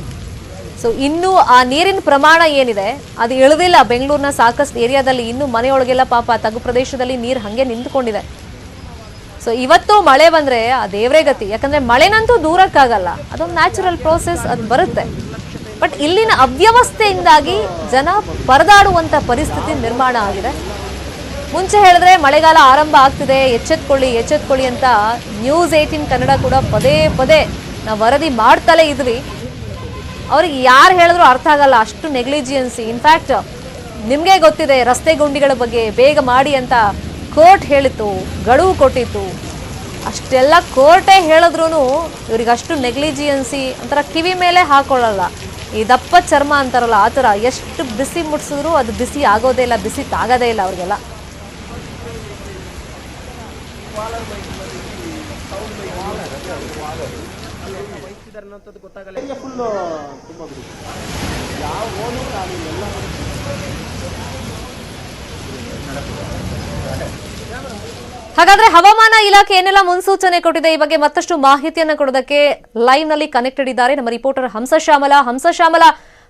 ಸೊ ಇನ್ನೂ ಆ ನೀರಿನ ಪ್ರಮಾಣ ಏನಿದೆ ಅದು ಇಳಿದಿಲ್ಲ. ಬೆಂಗಳೂರಿನ ಸಾಕಷ್ಟು ಏರಿಯಾದಲ್ಲಿ ಇನ್ನೂ ಮನೆಯೊಳಗೆಲ್ಲ ಪಾಪ ತಗ್ಗು ಪ್ರದೇಶದಲ್ಲಿ ನೀರು ಹಂಗೆ ನಿಂತ್ಕೊಂಡಿದೆ. ಸೊ ಇವತ್ತು ಮಳೆ ಬಂದ್ರೆ ಆ ದೇವ್ರೇ ಗತಿ. ಯಾಕಂದ್ರೆ ಮಳೆನಂತೂ ದೂರಕ್ಕಾಗಲ್ಲ, ಅದೊಂದು ನ್ಯಾಚುರಲ್ ಪ್ರೋಸೆಸ್, ಅದು ಬರುತ್ತೆ. ಬಟ್ ಇಲ್ಲಿನ ಅವ್ಯವಸ್ಥೆಯಿಂದಾಗಿ ಜನ ಪರದಾಡುವಂತ ಪರಿಸ್ಥಿತಿ ನಿರ್ಮಾಣ ಆಗಿದೆ. ಮುಂಚೆ ಹೇಳಿದ್ರೆ ಮಳೆಗಾಲ ಆರಂಭ ಆಗ್ತಿದೆ, ಎಚ್ಚೆತ್ಕೊಳ್ಳಿ ಅಂತ ನ್ಯೂಸ್ 18 ಕನ್ನಡ ಕೂಡ ಪದೇ ಪದೇ ನಾವು ವರದಿ ಮಾಡ್ತಲೇ ಇದ್ವಿ. ಅವ್ರಿಗೆ ಯಾರು ಹೇಳಿದ್ರು ಅರ್ಥ ಆಗಲ್ಲ, ಅಷ್ಟು ನೆಗ್ಲಿಜಿಯನ್ಸಿ. ಇನ್ಫ್ಯಾಕ್ಟ್ ನಿಮಗೆ ಗೊತ್ತಿದೆ, ರಸ್ತೆ ಗುಂಡಿಗಳ ಬಗ್ಗೆ ಬೇಗ ಮಾಡಿ ಅಂತ ಕೋರ್ಟ್ ಹೇಳಿತ್ತು, ಗಡುವು ಕೊಟ್ಟಿತ್ತು. ಅಷ್ಟೆಲ್ಲ ಕೋರ್ಟೇ ಹೇಳಿದ್ರು ಇವ್ರಿಗೆ ಅಷ್ಟು ನೆಗ್ಲಿಜಿಯನ್ಸಿ. ಒಂಥರ ಕಿವಿ ಮೇಲೆ ಹಾಕೊಳ್ಳಲ್ಲ, ಈ ದಪ್ಪ ಚರ್ಮ ಅಂತಾರಲ್ಲ ಆ ಥರ. ಎಷ್ಟು ಬಿಸಿ ಮುಟ್ಸಿದ್ರು ಅದು ಬಿಸಿ ಆಗೋದೇ ಇಲ್ಲ, ಬಿಸಿ ತಾಗೋದೇ ಇಲ್ಲ ಅವ್ರಿಗೆಲ್ಲ. ಹಾಗಾದ್ರೆ ಹವಾಮಾನ ಇಲಾಖೆ ಏನೆಲ್ಲ ಮುನ್ಸೂಚನೆ ಕೊಟ್ಟಿದೆ, ಈ ಬಗ್ಗೆ ಮತ್ತಷ್ಟು ಮಾಹಿತಿಯನ್ನು ಕೊಡೋದಕ್ಕೆ ಲೈವ್ ನಲ್ಲಿ ಕನೆಕ್ಟೆಡ್ ಇದ್ದಾರೆ ನಮ್ಮ ರಿಪೋರ್ಟರ್ ಹಂಸಶ್ಯಾಮಲ.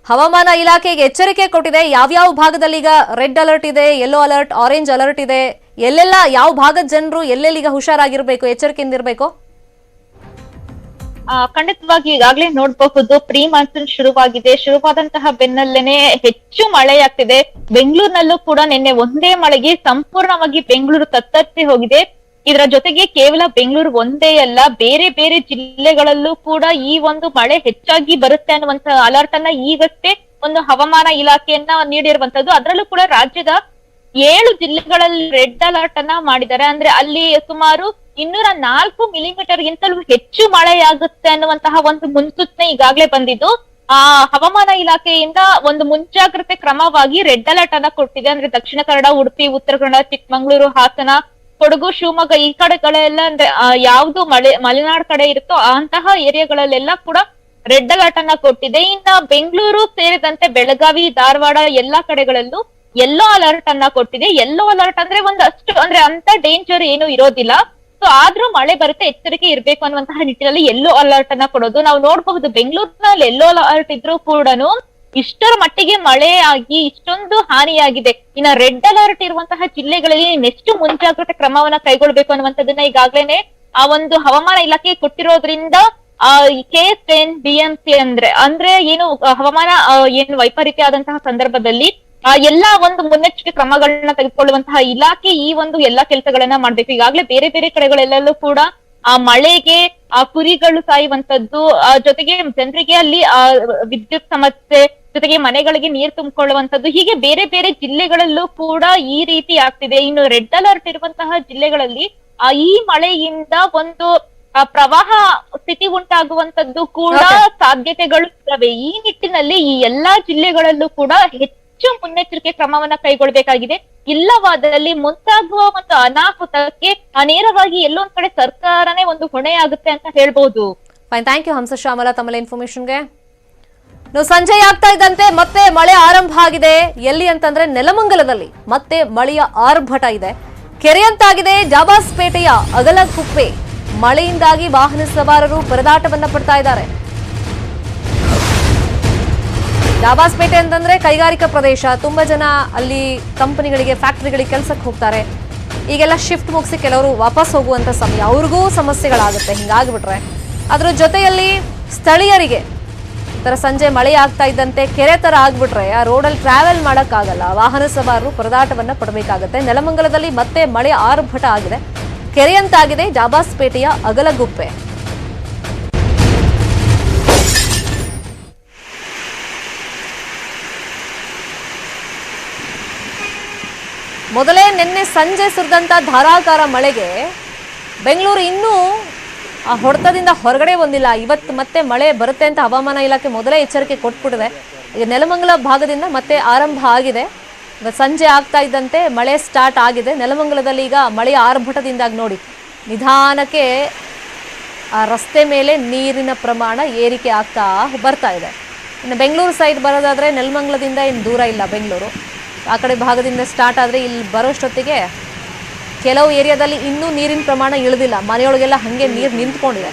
ಹವಾಮಾನ ಇಲಾಖೆಗೆ ಎಚ್ಚರಿಕೆ ಕೊಟ್ಟಿದೆ. ಯಾವ್ಯಾವ ಭಾಗದಲ್ಲಿ ಈಗ ರೆಡ್ ಅಲರ್ಟ್ ಇದೆ, ಯೆಲ್ಲೋ ಅಲರ್ಟ್, ಆರೆಂಜ್ ಅಲರ್ಟ್ ಇದೆ, ಎಲ್ಲೆಲ್ಲ ಯಾವ ಭಾಗದ ಜನರು ಎಲ್ಲೆಲ್ಲಿ ಈಗ ಹುಷಾರಾಗಿರ್ಬೇಕು, ಎಚ್ಚರಿಕೆಯಿಂದ ಇರಬೇಕು? ಖಂಡಿತವಾಗಿ ಈಗಾಗಲೇ ನೋಡ್ಬಹುದು, ಪ್ರೀ ಮಾನ್ಸೂನ್ ಶುರುವಾದಂತಹ ಬೆನ್ನಲ್ಲೇನೆ ಹೆಚ್ಚು ಮಳೆಯಾಗ್ತಿದೆ. ಬೆಂಗಳೂರಿನಲ್ಲೂ ಕೂಡ ನಿನ್ನೆ ಒಂದೇ ಮಳೆಗೆ ಸಂಪೂರ್ಣವಾಗಿ ಬೆಂಗಳೂರು ತತ್ತರಿಸಿ ಹೋಗಿದೆ. ಇದರ ಜೊತೆಗೆ ಕೇವಲ ಬೆಂಗಳೂರು ಒಂದೇ ಅಲ್ಲ, ಬೇರೆ ಬೇರೆ ಜಿಲ್ಲೆಗಳಲ್ಲೂ ಕೂಡ ಈ ಒಂದು ಮಳೆ ಹೆಚ್ಚಾಗಿ ಬರುತ್ತೆ ಅನ್ನುವಂತ ಅಲರ್ಟ್ ಅನ್ನ ಈಗಷ್ಟೇ ಒಂದು ಹವಾಮಾನ ಇಲಾಖೆಯನ್ನ ನೀಡಿರುವಂತದ್ದು. ಅದರಲ್ಲೂ ಕೂಡ ರಾಜ್ಯದ 7 ಜಿಲ್ಲೆಗಳಲ್ಲಿ ರೆಡ್ ಅಲರ್ಟ್ ಅನ್ನ ಮಾಡಿದ್ದಾರೆ. ಅಂದ್ರೆ ಅಲ್ಲಿ ಸುಮಾರು 204 ಮಿಲಿಮೀಟರ್ ಗಿಂತಲೂ ಹೆಚ್ಚು ಮಳೆಯಾಗುತ್ತೆ ಅನ್ನುವಂತಹ ಒಂದು ಮುನ್ಸೂಚನೆ ಈಗಾಗಲೇ ಬಂದಿದ್ದು, ಹವಾಮಾನ ಇಲಾಖೆಯಿಂದ ಒಂದು ಮುಂಜಾಗ್ರತೆ ಕ್ರಮವಾಗಿ ರೆಡ್ ಅಲರ್ಟ್ ಅನ್ನ ಕೊಟ್ಟಿದೆ. ಅಂದ್ರೆ ದಕ್ಷಿಣ ಕನ್ನಡ, ಉಡುಪಿ, ಉತ್ತರ ಕನ್ನಡ, ಚಿಕ್ಕಮಗಳೂರು, ಹಾಸನ, ಕೊಡಗು, ಶಿವಮೊಗ್ಗ ಈ ಕಡೆಗಳೆಲ್ಲ ಅಂದ್ರೆ ಯಾವ್ದು ಮಲೆನಾಡ್ ಕಡೆ ಇರುತ್ತೋ ಅಂತಹ ಏರಿಯಾಗಳಲ್ಲೆಲ್ಲ ಕೂಡ ರೆಡ್ ಅಲರ್ಟ್ ಅನ್ನ ಕೊಟ್ಟಿದೆ. ಇನ್ನ ಬೆಂಗಳೂರು ಸೇರಿದಂತೆ ಬೆಳಗಾವಿ, ಧಾರವಾಡ ಎಲ್ಲಾ ಕಡೆಗಳಲ್ಲೂ ಯೆಲ್ಲೋ ಅಲರ್ಟ್ ಅನ್ನ ಕೊಟ್ಟಿದೆ. ಯೆಲ್ಲೋ ಅಲರ್ಟ್ ಅಂದ್ರೆ ಒಂದಷ್ಟು ಅಂದ್ರೆ ಅಂತ ಡೇಂಜರ್ ಏನು ಇರೋದಿಲ್ಲ. ಸೊ ಆದ್ರೂ ಮಳೆ ಬರುತ್ತೆ, ಎಚ್ಚರಿಕೆ ಇರ್ಬೇಕು ಅನ್ನುವಂತಹ ನಿಟ್ಟಿನಲ್ಲಿ ಯೆಲ್ಲೋ ಅಲರ್ಟ್ ಅನ್ನ ಕೊಡೋದು ನಾವು ನೋಡಬಹುದು. ಬೆಂಗಳೂರಿನಲ್ಲಿ ಯೆಲ್ಲೋ ಅಲರ್ಟ್ ಇದ್ರೂ ಕೂಡನು ಇಷ್ಟರ ಮಟ್ಟಿಗೆ ಮಳೆ ಆಗಿ ಇಷ್ಟೊಂದು ಹಾನಿಯಾಗಿದೆ. ಇನ್ನ ರೆಡ್ ಅಲರ್ಟ್ ಇರುವಂತಹ ಜಿಲ್ಲೆಗಳಲ್ಲಿ ನೆಕ್ಸ್ಟ್ ಮುಂಜಾಗ್ರತೆ ಕ್ರಮವನ್ನ ಕೈಗೊಳ್ಬೇಕು ಅನ್ನುವಂಥದ್ದನ್ನ ಈಗಾಗ್ಲೇನೆ ಆ ಒಂದು ಹವಾಮಾನ ಇಲಾಖೆ ಕೊಟ್ಟಿರೋದ್ರಿಂದ KSN BMC ಅಂದ್ರೆ ಏನು ಹವಾಮಾನ ಏನು ವೈಪರೀತ್ಯ ಆದಂತಹ ಸಂದರ್ಭದಲ್ಲಿ ಎಲ್ಲಾ ಒಂದು ಮುನ್ನೆಚ್ಚರಿಕೆ ಕ್ರಮಗಳನ್ನ ತೆಗೆದುಕೊಳ್ಳುವಂತಹ ಇಲಾಖೆ ಈ ಒಂದು ಎಲ್ಲಾ ಕೆಲಸಗಳನ್ನ ಮಾಡ್ಬೇಕು. ಈಗಾಗಲೇ ಬೇರೆ ಬೇರೆ ಕಡೆಗಳೆಲ್ಲೂ ಕೂಡ ಆ ಮಳೆಗೆ ಕುರಿಗಳು ಸಾಯುವಂತದ್ದು, ಜೊತೆಗೆ ಜನರಿಗೆ ಅಲ್ಲಿ ವಿದ್ಯುತ್ ಸಮಸ್ಯೆ, ಜೊತೆಗೆ ಮನೆಗಳಿಗೆ ನೀರು ತುಂಬಿಕೊಳ್ಳುವಂತದ್ದು, ಹೀಗೆ ಬೇರೆ ಬೇರೆ ಜಿಲ್ಲೆಗಳಲ್ಲೂ ಕೂಡ ಈ ರೀತಿ ಆಗ್ತಿದೆ. ಇನ್ನು ರೆಡ್ ಅಲರ್ಟ್ ಇರುವಂತಹ ಜಿಲ್ಲೆಗಳಲ್ಲಿ ಈ ಮಳೆಯಿಂದ ಒಂದು ಪ್ರವಾಹ ಸ್ಥಿತಿ ಉಂಟಾಗುವಂತದ್ದು ಕೂಡ ಸಾಧ್ಯತೆಗಳು ಇದ್ದಾವೆ. ಈ ನಿಟ್ಟಿನಲ್ಲಿ ಈ ಎಲ್ಲಾ ಜಿಲ್ಲೆಗಳಲ್ಲೂ ಕೂಡ ಹೆಚ್ಚು ಮುನ್ನೆಚ್ಚರಿಕೆ ಕ್ರಮವನ್ನ ಕೈಗೊಳ್ಳಬೇಕಾಗಿದೆ. ಇಲ್ಲವಾದಲ್ಲಿ ಮುಂತಾಗುವ ಒಂದು ಅನಾಹುತಕ್ಕೆ ನೇರವಾಗಿ ಎಲ್ಲೊಂದ್ ಕಡೆ ಸರ್ಕಾರನೇ ಒಂದು ಹೊಣೆಯಾಗುತ್ತೆ ಅಂತ ಹೇಳ್ಬಹುದು. ಫೈನ್, ಥ್ಯಾಂಕ್ ಯು ಹಂಸ ಶ್ಯಾಮಲ ತಮ್ಮ ಇನ್ಫಾರ್ಮೇಶನ್ಗೆ. ಸಂಜೆ ಆಗ್ತಾ ಇದ್ದಂತೆ ಮತ್ತೆ ಮಳೆ ಆರಂಭ ಆಗಿದೆ. ಎಲ್ಲಿ ಅಂತಂದ್ರೆ ನೆಲಮಂಗಲದಲ್ಲಿ ಮತ್ತೆ ಮಳೆಯ ಆರ್ಭಟ ಇದೆ. ಕೆರೆಯಂತಾಗಿದೆ ಜಾಬಾಸ್ಪೇಟೆಯ ಅಗಲಕುಪ್ಪೆ. ಮಳೆಯಿಂದಾಗಿ ವಾಹನ ಸವಾರರು ಪರದಾಟವನ್ನ ಪಡ್ತಾ ಇದ್ದಾರೆ. ಜಾಬಾಸ್ಪೇಟೆ ಅಂತಂದ್ರೆ ಕೈಗಾರಿಕಾ ಪ್ರದೇಶ, ತುಂಬಾ ಜನ ಅಲ್ಲಿ ಕಂಪನಿಗಳಿಗೆ, ಫ್ಯಾಕ್ಟರಿಗಳಿಗೆ ಕೆಲಸಕ್ಕೆ ಹೋಗ್ತಾರೆ. ಈಗೆಲ್ಲ ಶಿಫ್ಟ್ ಮುಗಿಸಿ ಕೆಲವರು ವಾಪಸ್ ಹೋಗುವಂತ ಸಮಯ, ಅವ್ರಿಗೂ ಸಮಸ್ಯೆಗಳಾಗುತ್ತೆ ಹಿಂಗಾಗ್ಬಿಟ್ರೆ. ಅದ್ರ ಜೊತೆಯಲ್ಲಿ ಸ್ಥಳೀಯರಿಗೆ ತರ ಸಂಜೆ ಮಳೆ ಆಗ್ತಾ ಇದ್ದಂತೆ ಕೆರೆ ತರ ಆಗ್ಬಿಟ್ರೆ ಆ ರೋಡಲ್ಲಿ ಟ್ರಾವೆಲ್ ಮಾಡಕ್ಕಾಗಲ್ಲ, ವಾಹನ ಸವಾರರು ಪರದಾಟವನ್ನ ಪಡಬೇಕಾಗತ್ತೆ. ನೆಲಮಂಗಲದಲ್ಲಿ ಮತ್ತೆ ಮಳೆ ಆರ್ಭಟ ಆಗಿದೆ. ಕೆರೆಯಂತಾಗಿದೆ ಜಾಬಾಸ್ಪೇಟೆಯ ಅಗಲಗುಪ್ಪೆ. ಮೊದಲೇ ನಿನ್ನೆ ಸಂಜೆ ಸುರಿದಂತ ಧಾರಾಕಾರ ಮಳೆಗೆ ಬೆಂಗಳೂರು ಇನ್ನೂ ಆ ಹೊಡೆತದಿಂದ ಹೊರಗಡೆ ಬಂದಿಲ್ಲ. ಇವತ್ತು ಮತ್ತೆ ಮಳೆ ಬರುತ್ತೆ ಅಂತ ಹವಾಮಾನ ಇಲಾಖೆ ಮೊದಲೇ ಎಚ್ಚರಿಕೆ ಕೊಟ್ಬಿಟ್ಟಿದೆ. ಈಗ ನೆಲಮಂಗಲ ಭಾಗದಿಂದ ಮತ್ತೆ ಆರಂಭ ಆಗಿದೆ. ಸಂಜೆ ಆಗ್ತಾ ಇದ್ದಂತೆ ಮಳೆ ಸ್ಟಾರ್ಟ್ ಆಗಿದೆ. ನೆಲಮಂಗಲದಲ್ಲಿ ಈಗ ಮಳೆಯ ಆರ್ಭಟದಿಂದಾಗಿ ನೋಡಿ ನಿಧಾನಕ್ಕೆ ಆ ರಸ್ತೆ ಮೇಲೆ ನೀರಿನ ಪ್ರಮಾಣ ಏರಿಕೆ ಆಗ್ತಾ ಬರ್ತಾ ಇದೆ. ಇನ್ನು ಬೆಂಗಳೂರು ಸೈಡ್ ಬರೋದಾದ್ರೆ ನೆಲಮಂಗಲದಿಂದ ಏನು ದೂರ ಇಲ್ಲ ಬೆಂಗಳೂರು. ಆ ಕಡೆ ಭಾಗದಿಂದ ಸ್ಟಾರ್ಟ್ ಆದರೆ ಇಲ್ಲಿ ಬರೋಷ್ಟೊತ್ತಿಗೆ ಕೆಲವು ಏರಿಯಾದಲ್ಲಿ ಇನ್ನೂ ನೀರಿನ ಪ್ರಮಾಣ ಇಳಿದಿಲ್ಲ. ಮನೆಯೊಳಗೆಲ್ಲ ಹಾಗೆ ನೀರು ನಿಂತ್ಕೊಂಡಿದೆ.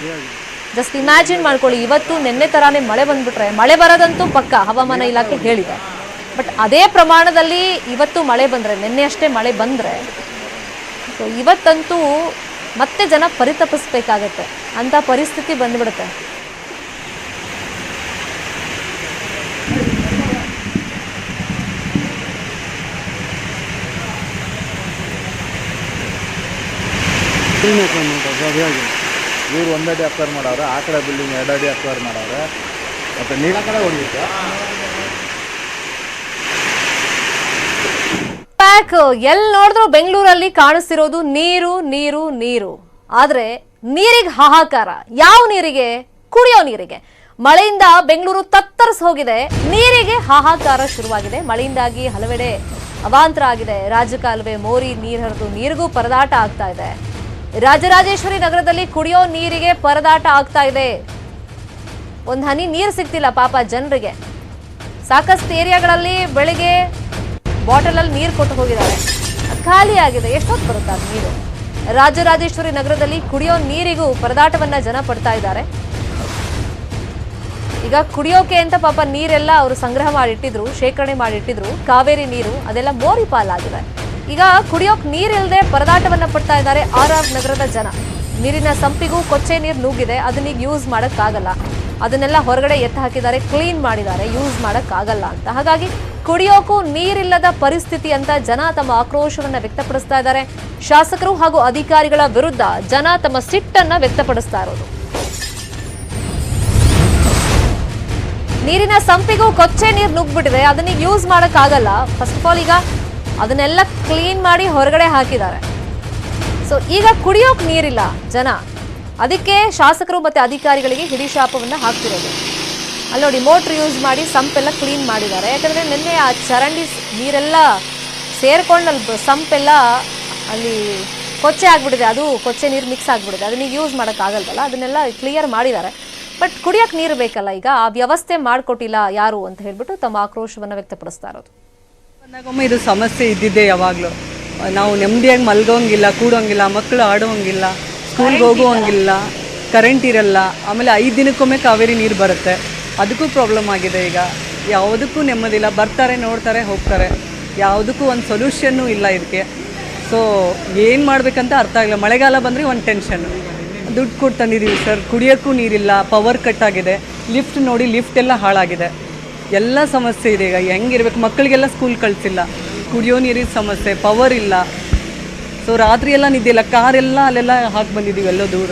ಜಸ್ಟ್ ಇಮ್ಯಾಜಿನ್ ಮಾಡ್ಕೊಳ್ಳಿ, ಇವತ್ತು ನಿನ್ನೆ ಥರಾನೇ ಮಳೆ ಬಂದ್ಬಿಟ್ರೆ ಮಳೆ ಬರೋದಂತೂ ಪಕ್ಕ ಹವಾಮಾನ ಇಲಾಖೆ ಹೇಳಿದೆ. ಬಟ್ ಅದೇ ಪ್ರಮಾಣದಲ್ಲಿ ಇವತ್ತು ಮಳೆ ಬಂದರೆ, ನಿನ್ನೆ ಅಷ್ಟೇ ಮಳೆ ಬಂದರೆ, ಸೊ ಇವತ್ತಂತೂ ಮತ್ತೆ ಜನ ಪರಿತಪಿಸ್ಬೇಕಾಗತ್ತೆ ಅಂತ ಪರಿಸ್ಥಿತಿ ಬಂದ್ಬಿಡುತ್ತೆ. ಇವ್ರು ಒಂದಡಿ ಅಕ್ವೈರ್ ಮಾಡವ್ರೆ, ಆ ಕಡೆ ಬಿಲ್ಡಿಂಗ್ 2 ಅಡಿ ಅಕ್ವೈರ್ ಮಾಡವ್ರೆ, ಮತ್ತು ನೀರ ಕಡೆ ಹೊಡೆಯುತ್ತೆ. ಎಲ್ಲಿ ನೋಡಿದ್ರು ಬೆಂಗಳೂರಲ್ಲಿ ಕಾಣಿಸ್ತಿರೋದು ನೀರು ನೀರು ನೀರು. ಆದ್ರೆ ನೀರಿಗೆ ಹಾಹಾಕಾರ. ಯಾವ ನೀರಿಗೆ? ಕುಡಿಯೋ ನೀರಿಗೆ. ಮಳೆಯಿಂದ ಬೆಂಗಳೂರು ತತ್ತರಿಸಿ ಹೋಗಿದೆ. ನೀರಿಗೆ ಹಾಹಾಕಾರ ಶುರುವಾಗಿದೆ. ಮಳೆಯಿಂದಾಗಿ ಹಲವೆಡೆ ಅವಾಂತರ ಆಗಿದೆ. ರಾಜಕಾಲುವೆ ಮೋರಿ ನೀರು ಹರಿದು ನೀರಿಗೂ ಪರದಾಟ ಆಗ್ತಾ ಇದೆ. ರಾಜರಾಜೇಶ್ವರಿ ನಗರದಲ್ಲಿ ಕುಡಿಯೋ ನೀರಿಗೆ ಪರದಾಟ ಆಗ್ತಾ ಇದೆ. ಒಂದು ಹನಿ ನೀರು ಸಿಗ್ತಿಲ್ಲ ಪಾಪ ಜನರಿಗೆ. ಸಾಕಷ್ಟು ಏರಿಯಾಗಳಲ್ಲಿ ಬೆಳಿಗ್ಗೆ ಬಾಟಲಲ್ಲಿ ನೀರು ಕೊಟ್ಟು ಹೋಗಿದ್ದಾರೆ, ಖಾಲಿ ಆಗಿದೆ. ಎಷ್ಟೊತ್ತು ಬರುತ್ತೆ ಅದು ನೀರು? ರಾಜರಾಜೇಶ್ವರಿ ನಗರದಲ್ಲಿ ಕುಡಿಯೋ ನೀರಿಗೂ ಪರದಾಟವನ್ನ ಜನ ಪಡ್ತಾ ಇದ್ದಾರೆ. ಈಗ ಕುಡಿಯೋಕೆ ಅಂತ ಪಾಪ ನೀರೆಲ್ಲ ಅವರು ಸಂಗ್ರಹ ಮಾಡಿಟ್ಟಿದ್ರು, ಶೇಖರಣೆ ಮಾಡಿಟ್ಟಿದ್ರು. ಕಾವೇರಿ ನೀರು ಅದೆಲ್ಲ ಮೋರಿ ಪಾಲಾಗಿದೆ. ಈಗ ಕುಡಿಯೋಕ್ ನೀರಿಲ್ಲದೆ ಪರದಾಟವನ್ನ ಪಡ್ತಾ ಇದ್ದಾರೆ RR ನಗರದ ಜನ. ನೀರಿನ ಸಂಪಿಗೂ ಕೊಚ್ಚೆ ನೀರು ನುಗ್ಗಿದೆ. ಅದನ್ನೀಗ ಯೂಸ್ ಮಾಡೋಕ್ಕಾಗಲ್ಲ. ಅದನ್ನೆಲ್ಲ ಹೊರಗಡೆ ಎತ್ತ ಹಾಕಿದ್ದಾರೆ, ಕ್ಲೀನ್ ಮಾಡಿದ್ದಾರೆ, ಯೂಸ್ ಮಾಡೋಕ್ಕಾಗಲ್ಲ ಅಂತ. ಹಾಗಾಗಿ ಕುಡಿಯೋಕ್ಕೂ ನೀರಿಲ್ಲದ ಪರಿಸ್ಥಿತಿ ಅಂತ ಜನ ತಮ್ಮ ಆಕ್ರೋಶವನ್ನ ವ್ಯಕ್ತಪಡಿಸ್ತಾ ಇದ್ದಾರೆ. ಶಾಸಕರು ಹಾಗೂ ಅಧಿಕಾರಿಗಳ ವಿರುದ್ಧ ಜನ ತಮ್ಮ ಸಿಟ್ಟನ್ನ ವ್ಯಕ್ತಪಡಿಸ್ತಾ ಇರೋದು. ನೀರಿನ ಸಂಪಿಗೂ ಕೊಚ್ಚೆ ನೀರು ನುಗ್ಬಿಟ್ಟಿದೆ, ಅದನ್ನೀಗ ಯೂಸ್ ಮಾಡೋಕ್ಕಾಗಲ್ಲ. ಫಸ್ಟ್ ಆಫ್ ಆಲ್ ಈಗ ಅದನ್ನೆಲ್ಲ ಕ್ಲೀನ್ ಮಾಡಿ ಹೊರಗಡೆ ಹಾಕಿದ್ದಾರೆ. ಸೊ ಈಗ ಕುಡಿಯೋಕ್ ನೀರಿಲ್ಲ ಜನ. ಅದಕ್ಕೆ ಶಾಸಕರು ಮತ್ತೆ ಅಧಿಕಾರಿಗಳಿಗೆ ಹಿಡಿಶಾಪವನ್ನ ಹಾಕ್ತಿರೋದು. ಅಲ್ಲಿ ನೋಡಿ ಮೋಟ್ರ್ ಯೂಸ್ ಮಾಡಿ ಸಂಪೆಲ್ಲ ಕ್ಲೀನ್ ಮಾಡಿದ್ದಾರೆ. ಯಾಕಂದ್ರೆ ನಿನ್ನೆ ಆ ಚರಂಡಿ ನೀರೆಲ್ಲ ಸೇರ್ಕೊಂಡು ಅಲ್ಲಿ ಸಂಪೆಲ್ಲ ಅಲ್ಲಿ ಕೊಚ್ಚೆ ಆಗ್ಬಿಟ್ಟಿದೆ, ಅದು ಕೊಚ್ಚೆ ನೀರು ಮಿಕ್ಸ್ ಆಗ್ಬಿಟ್ಟಿದೆ, ಅದನ್ನ ಈಗ ಯೂಸ್ ಮಾಡೋಕ್ಕಾಗಲ್ವಲ್ಲ, ಅದನ್ನೆಲ್ಲ ಕ್ಲಿಯರ್ ಮಾಡಿದ್ದಾರೆ. ಬಟ್ ಕುಡಿಯೋಕೆ ನೀರು ಬೇಕಲ್ಲ, ಈಗ ಆ ವ್ಯವಸ್ಥೆ ಮಾಡಿಕೊಟ್ಟಿಲ್ಲ ಯಾರು ಅಂತ ಹೇಳ್ಬಿಟ್ಟು ತಮ್ಮ ಆಕ್ರೋಶವನ್ನು ವ್ಯಕ್ತಪಡಿಸ್ತಾ ಇರೋದು. ಬಂದಾಗೊಮ್ಮೆ ಇದು ಸಮಸ್ಯೆ ಇದ್ದಿದ್ದೆ ಯಾವಾಗಲೂ. ನಾವು ನೆಮ್ಮದಿಯಾಗಿ ಮಲ್ಗೋಂಗಿಲ್ಲ, ಕೂಡೋಂಗಿಲ್ಲ, ಮಕ್ಕಳು ಆಡೋಂಗಿಲ್ಲ, ಸ್ಕೂಲ್ಗೆ ಹೋಗೋಂಗಿಲ್ಲ, ಕರೆಂಟ್ ಇರಲ್ಲ. ಆಮೇಲೆ 5 ದಿನಕ್ಕೊಮ್ಮೆ ಕಾವೇರಿ ನೀರು ಬರುತ್ತೆ, ಅದಕ್ಕೂ ಪ್ರಾಬ್ಲಮ್ ಆಗಿದೆ. ಈಗ ಯಾವುದಕ್ಕೂ ನೆಮ್ಮದಿಲ್ಲ, ಬರ್ತಾರೆ ನೋಡ್ತಾರೆ ಹೋಗ್ತಾರೆ, ಯಾವುದಕ್ಕೂ ಒಂದು ಸೊಲ್ಯೂಷನ್ನು ಇಲ್ಲ ಇದಕ್ಕೆ. ಸೊ ಏನು ಮಾಡಬೇಕಂತ ಅರ್ಥ ಆಗಿಲ್ಲ. ಮಳೆಗಾಲ ಬಂದರೆ ಒಂದು ಟೆನ್ಷನ್ನು. ದುಡ್ಡು ಕೊಟ್ಟು ತಂದಿದ್ದೀವಿ ಸರ್, ಕುಡಿಯೋಕ್ಕೂ ನೀರಿಲ್ಲ, ಪವರ್ ಕಟ್ ಆಗಿದೆ, ಲಿಫ್ಟ್ ನೋಡಿ ಲಿಫ್ಟ್ ಎಲ್ಲ ಹಾಳಾಗಿದೆ, ಎಲ್ಲ ಸಮಸ್ಯೆ ಇದೆ. ಈಗ ಹೆಂಗಿರ್ಬೇಕು, ಮಕ್ಕಳಿಗೆಲ್ಲ ಸ್ಕೂಲ್ ಕಳಿಸಿಲ್ಲ, ಕುಡಿಯೋ ನೀರಿನ ಸಮಸ್ಯೆ, ಪವರ್ ಇಲ್ಲ. ಸೊ ರಾತ್ರಿ ಎಲ್ಲ ನಿದ್ದೆ ಇಲ್ಲ, ಕಾರೆಲ್ಲ ಅಲ್ಲೆಲ್ಲ ಹಾಕಿ ಬಂದಿದ್ದೀವಿ ಎಲ್ಲೋ ದೂರ.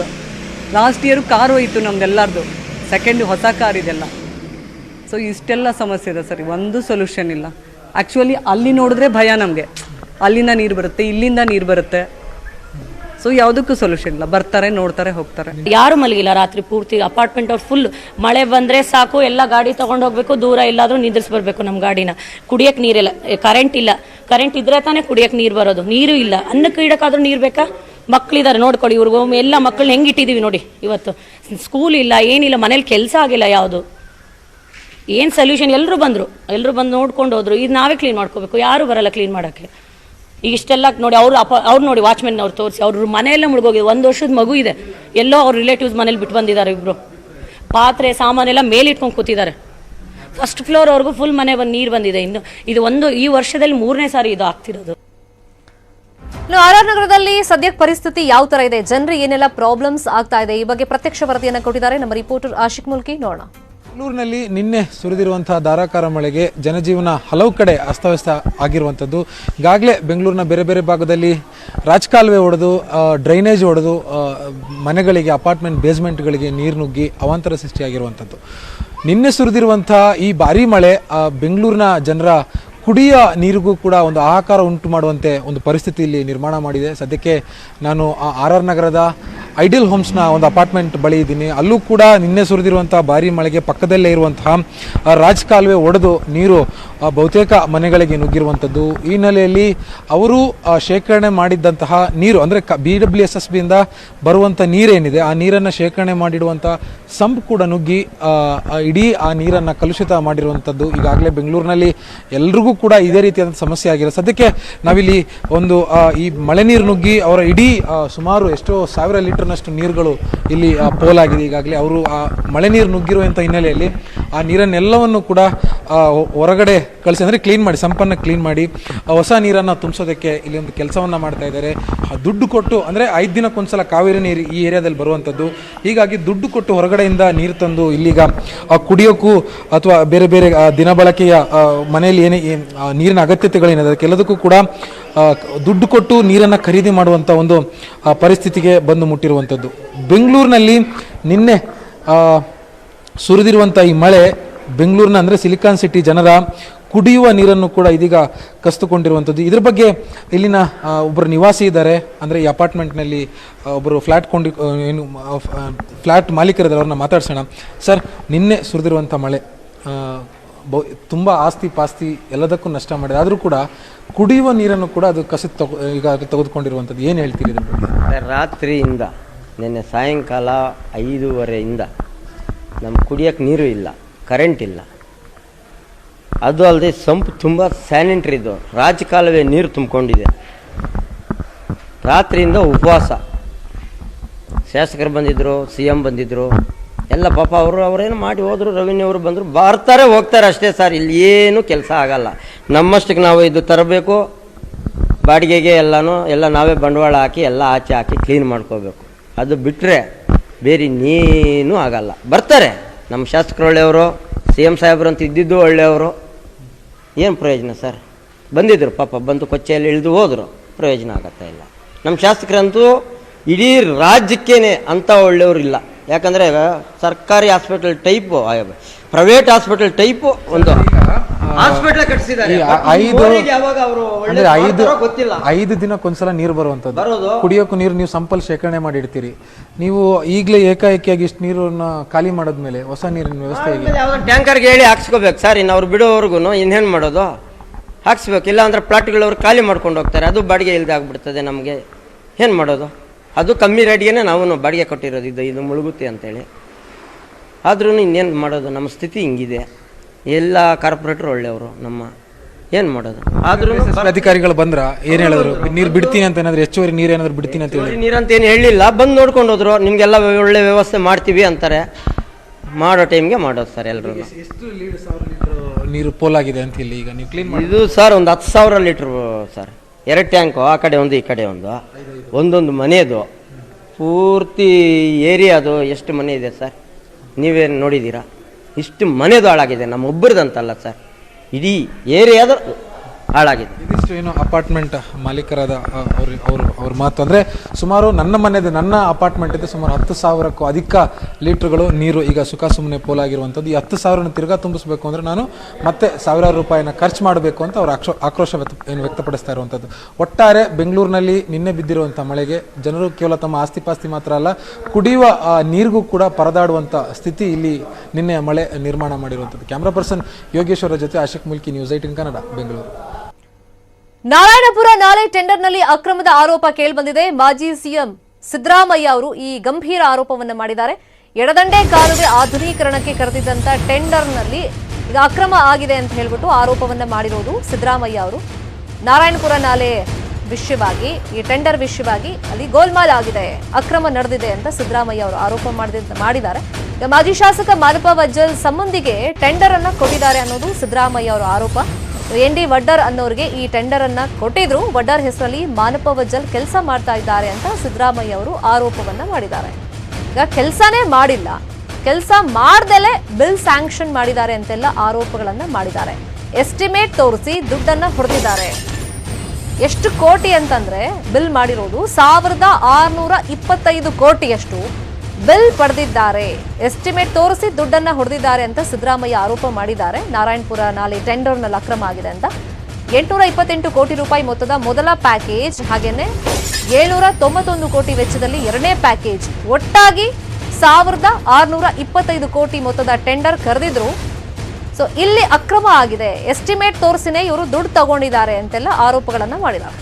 ಲಾಸ್ಟ್ ಇಯರು ಕಾರ್ ಹೋಯಿತು ನಮ್ದೆಲ್ಲರದು, ಸೆಕೆಂಡ್ ಹೊಸ ಕಾರ್ ಇದೆಲ್ಲ. ಸೊ ಇಷ್ಟೆಲ್ಲ ಸಮಸ್ಯೆ ಇದೆ ಸರ್, ಒಂದು ಸೊಲ್ಯೂಷನ್ ಇಲ್ಲ. ಆ್ಯಕ್ಚುಲಿ ಅಲ್ಲಿ ನೋಡಿದ್ರೆ ಭಯ ನಮಗೆ, ಅಲ್ಲಿಂದ ನೀರು ಬರುತ್ತೆ, ಇಲ್ಲಿಂದ ನೀರು ಬರುತ್ತೆ. ಸೊ ಯಾವುದಕ್ಕೂ ಸೊಲ್ಯೂಷನ್ ಇಲ್ಲ, ಬರ್ತಾರೆ ನೋಡ್ತಾರೆ ಹೋಗ್ತಾರೆ. ಯಾರು ಮಲಗಿಲ್ಲ ರಾತ್ರಿ ಪೂರ್ತಿ. ಅಪಾರ್ಟ್ಮೆಂಟ್ ಅವ್ರು ಫುಲ್ ಮಳೆ ಬಂದರೆ ಸಾಕು, ಎಲ್ಲ ಗಾಡಿ ತೊಗೊಂಡು ಹೋಗ್ಬೇಕು, ದೂರ ಎಲ್ಲಾದರೂ ನಿಂದಿರಿಸ್ಬರ್ಬೇಕು ನಮ್ಮ ಗಾಡಿನ. ಕುಡಿಯೋಕ್ಕೆ ನೀರಿಲ್ಲ, ಕರೆಂಟ್ ಇಲ್ಲ, ಕರೆಂಟ್ ಇದ್ರೆ ತಾನೇ ಕುಡಿಯೋಕ್ಕೆ ನೀರು ಬರೋದು, ನೀರು ಇಲ್ಲ. ಅನ್ನಕ್ಕೆ ಇಡೋಕ್ಕಾದ್ರೂ ನೀರು ಬೇಕಾ? ಮಕ್ಕಳಿದ್ದಾರೆ ನೋಡ್ಕೊಳ್ಳಿ, ಇವ್ರಿಗೂ ಎಲ್ಲ ಮಕ್ಕಳನ್ನ ಹೆಂಗೆ ಇಟ್ಟಿದ್ದೀವಿ ನೋಡಿ. ಇವತ್ತು ಸ್ಕೂಲ್ ಇಲ್ಲ, ಏನಿಲ್ಲ, ಮನೇಲಿ ಕೆಲಸ ಆಗಿಲ್ಲ ಯಾವುದು. ಏನು ಸೊಲ್ಯೂಷನ್? ಎಲ್ಲರೂ ಬಂದು ನೋಡ್ಕೊಂಡು ಹೋದ್ರು. ಇದು ನಾವೇ ಕ್ಲೀನ್ ಮಾಡ್ಕೋಬೇಕು, ಯಾರು ಬರಲ್ಲ ಕ್ಲೀನ್ ಮಾಡೋಕ್ಕೆ. ಈಗ ಇಷ್ಟೆಲ್ಲ ನೋಡಿ, ಅವ್ರು ನೋಡಿ ವಾಚ್ಮೆನ್ ಅವ್ರು ತೋರಿಸಿ, ಅವ್ರ ಮನೆಯೆಲ್ಲ ಮುಳುಗೋಗಿದೆ. 1 ವರ್ಷದ ಮಗು ಇದೆ, ಎಲ್ಲೋ ಅವ್ರ ರಿಲೇಟಿವ್ಸ್ ಮನೇಲಿ ಬಿಟ್ಟು ಬಂದಿದ್ದಾರೆ ಇಬ್ಬರು. ಪಾತ್ರೆ ಸಾಮಾನೆಲ್ಲ ಮೇಲಿಟ್ಕೊಂಡು ಕೂತಿದ್ದಾರೆ. ಫಸ್ಟ್ ಫ್ಲೋರ್ ಅವ್ರಿಗೂ ಫುಲ್ ಮನೆ ನೀರು ಬಂದಿದೆ. ಇದು ಈ ವರ್ಷದಲ್ಲಿ 3ನೇ ಸಾರಿ ಇದು ಆಗ್ತಿರೋದು. ಆರ್ ನಗರದಲ್ಲಿ ಸದ್ಯಕ್ಕೆ ಪರಿಸ್ಥಿತಿ ಯಾವ ತರ ಇದೆ, ಜನರಿಗೆ ಏನೆಲ್ಲ ಪ್ರಾಬ್ಲಮ್ಸ್ ಆಗ್ತಾ ಇದೆ, ಈ ಬಗ್ಗೆ ಪ್ರತ್ಯಕ್ಷ ವರದಿಯನ್ನು ಕೊಟ್ಟಿದ್ದಾರೆ ನಮ್ಮ ರಿಪೋರ್ಟರ್ ಆಶಿಕ್ ಮುಲ್ಕಿ. ನೋಡೋಣ. ಬೆಂಗಳೂರಿನಲ್ಲಿ ನಿನ್ನೆ ಸುರಿದಿರುವಂತಹ ಧಾರಾಕಾರ ಮಳೆಗೆ ಜನಜೀವನ ಹಲವು ಕಡೆ ಅಸ್ತವ್ಯಸ್ತ ಆಗಿರುವಂಥದ್ದು. ಈಗಾಗಲೇ ಬೆಂಗಳೂರಿನ ಬೇರೆ ಬೇರೆ ಭಾಗದಲ್ಲಿ ರಾಜಕಾಲುವೆ ಒಡೆದು, ಡ್ರೈನೇಜ್ ಒಡೆದು ಮನೆಗಳಿಗೆ, ಅಪಾರ್ಟ್ಮೆಂಟ್ ಬೇಸ್ಮೆಂಟ್ಗಳಿಗೆ ನೀರು ನುಗ್ಗಿ ಅವಾಂತರ ಸೃಷ್ಟಿಯಾಗಿರುವಂಥದ್ದು. ನಿನ್ನೆ ಸುರಿದಿರುವಂತಹ ಈ ಭಾರೀ ಮಳೆ ಬೆಂಗಳೂರಿನ ಜನರ ಕುಡಿಯ ನೀರಿಗೂ ಕೂಡ ಒಂದು ಹಾಹಾಕಾರ ಉಂಟು ಮಾಡುವಂತೆ ಒಂದು ಪರಿಸ್ಥಿತಿ ಇಲ್ಲಿ ನಿರ್ಮಾಣ ಮಾಡಿದೆ. ಸದ್ಯಕ್ಕೆ ನಾನು RR ನಗರದ ಐಡಿಯಲ್ ಹೋಮ್ಸ್ನ ಒಂದು ಅಪಾರ್ಟ್ಮೆಂಟ್ ಬಳಿ ಇದ್ದೀನಿ. ಅಲ್ಲೂ ಕೂಡ ನಿನ್ನೆ ಸುರಿದಿರುವಂಥ ಭಾರೀ ಮಳೆಗೆ ಪಕ್ಕದಲ್ಲೇ ಇರುವಂತಹ ರಾಜಕಾಲುವೆ ಒಡೆದು ನೀರು ಬಹುತೇಕ ಮನೆಗಳಿಗೆ ನುಗ್ಗಿರುವಂಥದ್ದು. ಈ ಹಿನ್ನೆಲೆಯಲ್ಲಿ ಅವರು ಶೇಖರಣೆ ಮಾಡಿದ್ದಂತಹ ನೀರು, ಅಂದರೆ BWSSBಯಿಂದ ಬರುವಂಥ ನೀರೇನಿದೆ, ಆ ನೀರನ್ನು ಶೇಖರಣೆ ಮಾಡಿಡುವಂಥ ಸಂಪ್ ಕೂಡ ನುಗ್ಗಿ ಇಡೀ ಆ ನೀರನ್ನು ಕಲುಷಿತ ಮಾಡಿರುವಂಥದ್ದು. ಈಗಾಗಲೇ ಬೆಂಗಳೂರಿನಲ್ಲಿ ಎಲ್ರಿಗೂ ಕೂಡ ಇದೇ ರೀತಿಯಾದ ಸಮಸ್ಯೆ ಆಗಿದೆ. ಸದ್ಯಕ್ಕೆ ನಾವಿಲ್ಲಿ ಒಂದು ಈ ಮಳೆ ನೀರು ನುಗ್ಗಿ ಅವರ ಇಡೀ ಸುಮಾರು ಎಷ್ಟೋ 1000 ಲೀಟರ್ನಷ್ಟು ನೀರುಗಳು ಇಲ್ಲಿ ಪೋಲಾಗಿದೆ. ಈಗಾಗಲೇ ಅವರು ಆ ಮಳೆ ನೀರು ನುಗ್ಗಿರುವಂಥ ಹಿನ್ನೆಲೆಯಲ್ಲಿ ಆ ನೀರನ್ನೆಲ್ಲವನ್ನು ಕೂಡ ಹೊರಗಡೆ ಕಳಿಸಿ, ಅಂದರೆ ಕ್ಲೀನ್ ಮಾಡಿ, ಸಂಪನ್ನು ಕ್ಲೀನ್ ಮಾಡಿ ಹೊಸ ನೀರನ್ನು ತುಂಬಿಸೋದಕ್ಕೆ ಇಲ್ಲಿ ಒಂದು ಕೆಲಸವನ್ನು ಮಾಡ್ತಾ ಇದ್ದಾರೆ. ದುಡ್ಡು ಕೊಟ್ಟು, ಅಂದರೆ 5 ದಿನಕ್ಕೊಂದ್ಸಲ ಕಾವೇರಿ ನೀರು ಈ ಏರಿಯಾದಲ್ಲಿ ಬರುವಂಥದ್ದು. ಹೀಗಾಗಿ ದುಡ್ಡು ಕೊಟ್ಟು ಹೊರಗಡೆಯಿಂದ ನೀರು ತಂದು ಇಲ್ಲಿಗ ಕುಡಿಯೋಕ್ಕೂ ಅಥವಾ ಬೇರೆ ಬೇರೆ ದಿನಬಳಕೆಯ ಮನೆಯಲ್ಲಿ ಏನೇ ನೀರಿನ ಅಗತ್ಯತೆಗಳೇನಿದೆ ಅದಕ್ಕೆಲ್ಲದಕ್ಕೂ ಕೂಡ ದುಡ್ಡು ಕೊಟ್ಟು ನೀರನ್ನು ಖರೀದಿ ಮಾಡುವಂಥ ಒಂದು ಪರಿಸ್ಥಿತಿಗೆ ಬಂದು ಮುಟ್ಟಿರುವಂಥದ್ದು. ಬೆಂಗಳೂರಿನಲ್ಲಿ ನಿನ್ನೆ ಸುರಿದಿರುವಂಥ ಈ ಮಳೆ ಬೆಂಗಳೂರಿನ, ಅಂದರೆ ಸಿಲಿಕಾನ್ ಸಿಟಿ ಜನರ ಕುಡಿಯುವ ನೀರನ್ನು ಕೂಡ ಇದೀಗ ಕಸಿದುಕೊಂಡಿರುವಂಥದ್ದು. ಇದ್ರ ಬಗ್ಗೆ ಇಲ್ಲಿನ ಒಬ್ಬರು ನಿವಾಸಿ ಇದ್ದಾರೆ, ಅಂದರೆ ಈ ಅಪಾರ್ಟ್ಮೆಂಟ್ನಲ್ಲಿ ಒಬ್ಬರು ಫ್ಲ್ಯಾಟ್ ಮಾಲೀಕರಿದ್ದಾರೆ, ಅವ್ರನ್ನ ಮಾತಾಡ್ಸೋಣ. ಸರ್, ನಿನ್ನೆ ಸುರಿದಿರುವಂಥ ಮಳೆ ತುಂಬ ಆಸ್ತಿ ಪಾಸ್ತಿ ಎಲ್ಲದಕ್ಕೂ ನಷ್ಟ ಮಾಡಿದೆ, ಆದರೂ ಕೂಡ ಕುಡಿಯುವ ನೀರನ್ನು ಕೂಡ ಅದು ಈಗ ತೆಗೆದುಕೊಂಡಿರುವಂಥದ್ದು. ಏನು ಹೇಳ್ತೀರಿ ಇದ್ರ ಬಗ್ಗೆ? ರಾತ್ರಿಯಿಂದ ನಿನ್ನೆ ಸಾಯಂಕಾಲ 5:30 ನಮ್ಗೆ ಕುಡಿಯೋಕ್ಕೆ ನೀರು ಇಲ್ಲ, ಕರೆಂಟ್ ಇಲ್ಲ. ಅದು ಅಲ್ಲದೆ ಸಂಪ್ ತುಂಬ ಸ್ಯಾನಿಟ್ರಿದು ರಾಜಕಾಲುವೆ ನೀರು ತುಂಬಿಕೊಂಡಿದೆ. ರಾತ್ರಿಯಿಂದ ಉಪವಾಸ. ಶಾಸಕರು ಬಂದಿದ್ದರು, CM ಬಂದಿದ್ದರು, ಎಲ್ಲ ಪಾಪ ಅವರೇನು ಮಾಡಿ ಹೋದರು. ರೆವಿನ್ಯೂ ಅವರು ಬಂದರು, ಬರ್ತಾರೆ ಹೋಗ್ತಾರೆ ಅಷ್ಟೇ ಸರ್. ಇಲ್ಲಿ ಏನು ಕೆಲಸ ಆಗಲ್ಲ. ನಮ್ಮಷ್ಟಕ್ಕೆ ನಾವು ಇದು ತರಬೇಕು, ಬಾಡಿಗೆಗೆ ಎಲ್ಲ ನಾವೇ ಬಂಡವಾಳ ಹಾಕಿ ಎಲ್ಲ ಆಚೆ ಹಾಕಿ ಕ್ಲೀನ್ ಮಾಡ್ಕೋಬೇಕು. ಅದು ಬಿಟ್ಟರೆ ಬೇರೆ ಇನ್ನೇನೂ ಆಗಲ್ಲ. ಬರ್ತಾರೆ ನಮ್ಮ ಶಾಸಕರು ಒಳ್ಳೆಯವರು, CM ಸಾಹೇಬ್ರು ಅಂತ ಇದ್ದಿದ್ದು ಒಳ್ಳೆಯವರು. ಏನು ಪ್ರಯೋಜನ ಸರ್? ಬಂದಿದ್ದರು ಪಾಪ, ಬಂದು ಕೊಚ್ಚೆಯಲ್ಲಿ ಇಳಿದು ಹೋದರು, ಪ್ರಯೋಜನ ಆಗತ್ತಾ ಇಲ್ಲ. ನಮ್ಮ ಶಾಸಕರಂತೂ ಇಡೀ ರಾಜ್ಯಕ್ಕೇನೆ ಅಂಥ ಒಳ್ಳೆಯವರು ಇಲ್ಲ. ಯಾಕಂದರೆ ಸರ್ಕಾರಿ hospital type, private hospital type ಒಂದು ಹಾಸ್ಪಿಟಲ್ ಕಟ್ಟಿಸಿದ್ದಾರೆ. 5 ದಿನಕ್ಕೊಂದ್ಸಲ ನೀರು ಬರುವಂಥದ್ದು, ಕುಡಿಯೋಕ್ಕೂ ನೀರು ನೀವು ಸಂಪಲ್ ಶೇಖರಣೆ ಮಾಡಿ ಇಡ್ತೀರಿ. ನೀವು ಈಗಲೇ ಏಕಾಏಕಿಯಾಗಿ ಇಷ್ಟು ನೀರನ್ನು ಖಾಲಿ ಮಾಡಿದ್ಮೇಲೆ ಹೊಸ ನೀರಿನ ವ್ಯವಸ್ಥೆ ಟ್ಯಾಂಕರ್ಗೆ ಹೇಳಿ ಹಾಕ್ಸ್ಕೋಬೇಕು ಸರ್. ಇನ್ನು ಅವ್ರು ಬಿಡೋವರೆಗೂ ಇನ್ನೇನು ಮಾಡೋದು? ಹಾಕ್ಸ್ಬೇಕು. ಇಲ್ಲ ಅಂದರೆ ಪ್ಲಾಟ್ಗಳವ್ರು ಖಾಲಿ ಮಾಡ್ಕೊಂಡು ಹೋಗ್ತಾರೆ, ಅದು ಬಾಡಿಗೆ ಇಲ್ಲದೆ ಆಗ್ಬಿಡ್ತದೆ ನಮಗೆ. ಏನು ಮಾಡೋದು? ಅದು ಕಮ್ಮಿ ರೇಟ್ಗೆ ನಾವು ಬಾಡಿಗೆ ಕೊಟ್ಟಿರೋದು, ಇದು ಮುಳುಗುತ್ತೆ ಅಂತೇಳಿ. ಆದ್ರೂ ಇನ್ನೇನು ಮಾಡೋದು? ನಮ್ಮ ಸ್ಥಿತಿ ಹಿಂಗಿದೆ. ಎಲ್ಲ ಕಾರ್ಪೊರೇಟ್ರು ಒಳ್ಳೆಯವರು, ಏನು ಮಾಡೋದು? ಆದ್ರೂ ಅಧಿಕಾರಿಗಳು ಬಂದ್ರ ಏನು ಹೇಳಿದ್ರು? ನೀರು ಬಿಡ್ತೀನಿ ಅಂತ ಏನಾದ್ರು, ಹೆಚ್ಚುವರಿ ನೀರು ಏನಾದ್ರು ಬಿಡ್ತೀನಿ ಅಂತ ಹೇಳಿ? ನೀರಂತ ಏನು ಹೇಳಿಲ್ಲ, ಬಂದು ನೋಡ್ಕೊಂಡು ಹೋದ್ರು. ನಿಮಗೆಲ್ಲ ಒಳ್ಳೆ ವ್ಯವಸ್ಥೆ ಮಾಡ್ತೀವಿ ಅಂತಾರೆ. ಮಾಡೋ ಟೈಮ್ಗೆ ಮಾಡೋದು ಸರ್ ಎಲ್ಲರೂ. ಎಷ್ಟು ನೀರು ಪೋಲಾಗಿದೆ ಅಂತ ಇಲ್ಲಿ ಈಗ ನೀವು ಕ್ಲೀನ್ ಮಾಡಿ? ಇದು ಸರ್ ಒಂದು 10,000 ಲೀಟ್ರ್ ಸರ್, 2 ಟ್ಯಾಂಕು, ಆ ಕಡೆ ಒಂದು ಈ ಕಡೆ ಒಂದು, ಒಂದೊಂದು ಮನೆಯದು ಪೂರ್ತಿ ಏರಿಯಾದು ಎಷ್ಟು ಮನೆ ಇದೆ ಸರ್, ನೀವೇನು ನೋಡಿದ್ದೀರಾ? ಇಷ್ಟು ಮನೆದು ಹಾಳಾಗಿದೆ, ನಮ್ಮ ಒಬ್ಬರದಂತಲ್ಲ ಸರ್, ಇಡೀ ಏರಿಯಾದ ಹಾಳಾಗಿದೆ. ಇದಿಷ್ಟು ಏನು ಅಪಾರ್ಟ್ಮೆಂಟ್ ಮಾಲೀಕರಾದ ಅವ್ರ ಮಾತು. ಅಂದರೆ ಸುಮಾರು ನನ್ನ ಅಪಾರ್ಟ್ಮೆಂಟ್ ಇದೆ, ಸುಮಾರು 10,000ಕ್ಕೂ ಅಧಿಕ ಲೀಟ್ರ್ಗಳು ನೀರು ಈಗ ಸುಮ್ಮನೆ ಪೋಲಾಗಿರುವಂಥದ್ದು. ಈ 10,000 ತಿರ್ಗಾ ತುಂಬಿಸ್ಬೇಕು ಅಂದರೆ ನಾನು ಮತ್ತೆ ಸಾವಿರಾರು ರೂಪಾಯಿನ ಖರ್ಚು ಮಾಡಬೇಕು ಅಂತ ಅವರು ಆಕ್ರೋಶ ವ್ಯಕ್ತಪಡಿಸ್ತಾ ಇರುವಂಥದ್ದು. ಒಟ್ಟಾರೆ ಬೆಂಗಳೂರಿನಲ್ಲಿ ನಿನ್ನೆ ಬಿದ್ದಿರುವಂಥ ಮಳೆಗೆ ಜನರು ಕೇವಲ ತಮ್ಮ ಆಸ್ತಿ ಮಾತ್ರ ಅಲ್ಲ, ಕುಡಿಯುವ ನೀರಿಗೂ ಕೂಡ ಪರದಾಡುವಂಥ ಸ್ಥಿತಿ ಇಲ್ಲಿ ನಿನ್ನೆ ಮಳೆ ನಿರ್ಮಾಣ ಮಾಡಿರುವಂಥದ್ದು. ಕ್ಯಾಮ್ರಾ ಪರ್ಸನ್ ಯೋಗೇಶ್ವರ ಜೊತೆ ಆಶಿಕ್ ಮುಲ್ಕಿ, ನ್ಯೂಸ್ 18 ಕನ್ನಡ, ಬೆಂಗಳೂರು. ನಾರಾಯಣಪುರ ನಾಲೆ ಟೆಂಡರ್ನಲ್ಲಿ ಅಕ್ರಮದ ಆರೋಪ ಕೇಳಿಬಂದಿದೆ. ಮಾಜಿ ಸಿಎಂ ಸಿದ್ದರಾಮಯ್ಯ ಅವರು ಈ ಗಂಭೀರ ಆರೋಪವನ್ನು ಮಾಡಿದ್ದಾರೆ. ಎಡದಂಡೆ ಕಾಲುವೆ ಆಧುನೀಕರಣಕ್ಕೆ ಕರೆದಿದ್ದಂತ ಟೆಂಡರ್ನಲ್ಲಿ ಈಗ ಅಕ್ರಮ ಆಗಿದೆ ಅಂತ ಹೇಳ್ಬಿಟ್ಟು ಆರೋಪವನ್ನ ಮಾಡಿರೋದು ಸಿದ್ದರಾಮಯ್ಯ ಅವರು. ನಾರಾಯಣಪುರ ನಾಲೆ ವಿಷಯವಾಗಿ, ಈ ಟೆಂಡರ್ ವಿಷಯವಾಗಿ ಅಲ್ಲಿ ಗೋಲ್ಮಾಲ್ ಆಗಿದೆ, ಅಕ್ರಮ ನಡೆದಿದೆ ಅಂತ ಸಿದ್ದರಾಮಯ್ಯ ಅವರು ಆರೋಪ ಮಾಡಿದ್ದಾರೆ. ಈಗ ಮಾಜಿ ಶಾಸಕ ಮಾನಪ್ಪ ವಜ್ಜಲ್ ಸಂಬಂಧಿಗೆ ಟೆಂಡರ್ ಅನ್ನ ಕೊಟ್ಟಿದ್ದಾರೆ ಅನ್ನೋದು ಸಿದ್ದರಾಮಯ್ಯ ಅವರ ಆರೋಪ. ಎನ್ ಡಿ ವಡ್ಡರ್ ಅನ್ನೋರಿಗೆ ಈ ಟೆಂಡರ್ ಅನ್ನ ಕೊಟ್ಟಿದ್ರು. ವಡ್ಡರ್ ಹೆಸರಲ್ಲಿ ಮಾನಪ್ಪ ವಜ್ಜಲ್ ಕೆಲಸ ಮಾಡ್ತಾ ಇದ್ದಾರೆ ಅಂತ ಸಿದ್ದರಾಮಯ್ಯ ಅವರು ಆರೋಪವನ್ನ ಮಾಡಿದ್ದಾರೆ. ಈಗ ಕೆಲಸನೇ ಮಾಡಿಲ್ಲ, ಕೆಲಸ ಮಾಡ್ದಲೇ ಬಿಲ್ ಸ್ಯಾಂಕ್ಷನ್ ಮಾಡಿದ್ದಾರೆ ಅಂತೆಲ್ಲ ಆರೋಪಗಳನ್ನ ಮಾಡಿದ್ದಾರೆ. ಎಸ್ಟಿಮೇಟ್ ತೋರಿಸಿ ದುಡ್ಡನ್ನ ಹೊಡೆದಿದ್ದಾರೆ. ಎಷ್ಟು ಕೋಟಿ ಅಂತಂದ್ರೆ ಬಿಲ್ ಮಾಡಿರೋದು 1625 ಕೋಟಿಯಷ್ಟು ಬಿಲ್ ಪಡೆದಿದ್ದಾರೆ. ಎಸ್ಟಿಮೇಟ್ ತೋರಿಸಿ ದುಡ್ಡನ್ನ ಹೊಡೆದಿದ್ದಾರೆ ಅಂತ ಸಿದ್ದರಾಮಯ್ಯ ಆರೋಪ ಮಾಡಿದ್ದಾರೆ. ನಾರಾಯಣಪುರ ನಾಲೆ ಟೆಂಡರ್ನಲ್ಲಿ ಅಕ್ರಮ ಆಗಿದೆ ಅಂತ 828 ಕೋಟಿ ರೂಪಾಯಿ ಮೊತ್ತದ ಮೊದಲ ಪ್ಯಾಕೇಜ್, ಹಾಗೇನೆ 791 ಕೋಟಿ ವೆಚ್ಚದಲ್ಲಿ ಎರಡನೇ ಪ್ಯಾಕೇಜ್, ಒಟ್ಟಾಗಿ 1625 ಕೋಟಿ ಮೊತ್ತದ ಟೆಂಡರ್ ಕರೆದಿದ್ರು. ಸೊ ಇಲ್ಲಿ ಅಕ್ರಮ ಆಗಿದೆ, ಎಸ್ಟಿಮೇಟ್ ತೋರಿಸಿನೇ ಇವರು ದುಡ್ಡು ತಗೊಂಡಿದ್ದಾರೆ ಅಂತೆಲ್ಲ ಆರೋಪಗಳನ್ನ ಮಾಡಿದ್ದಾರೆ.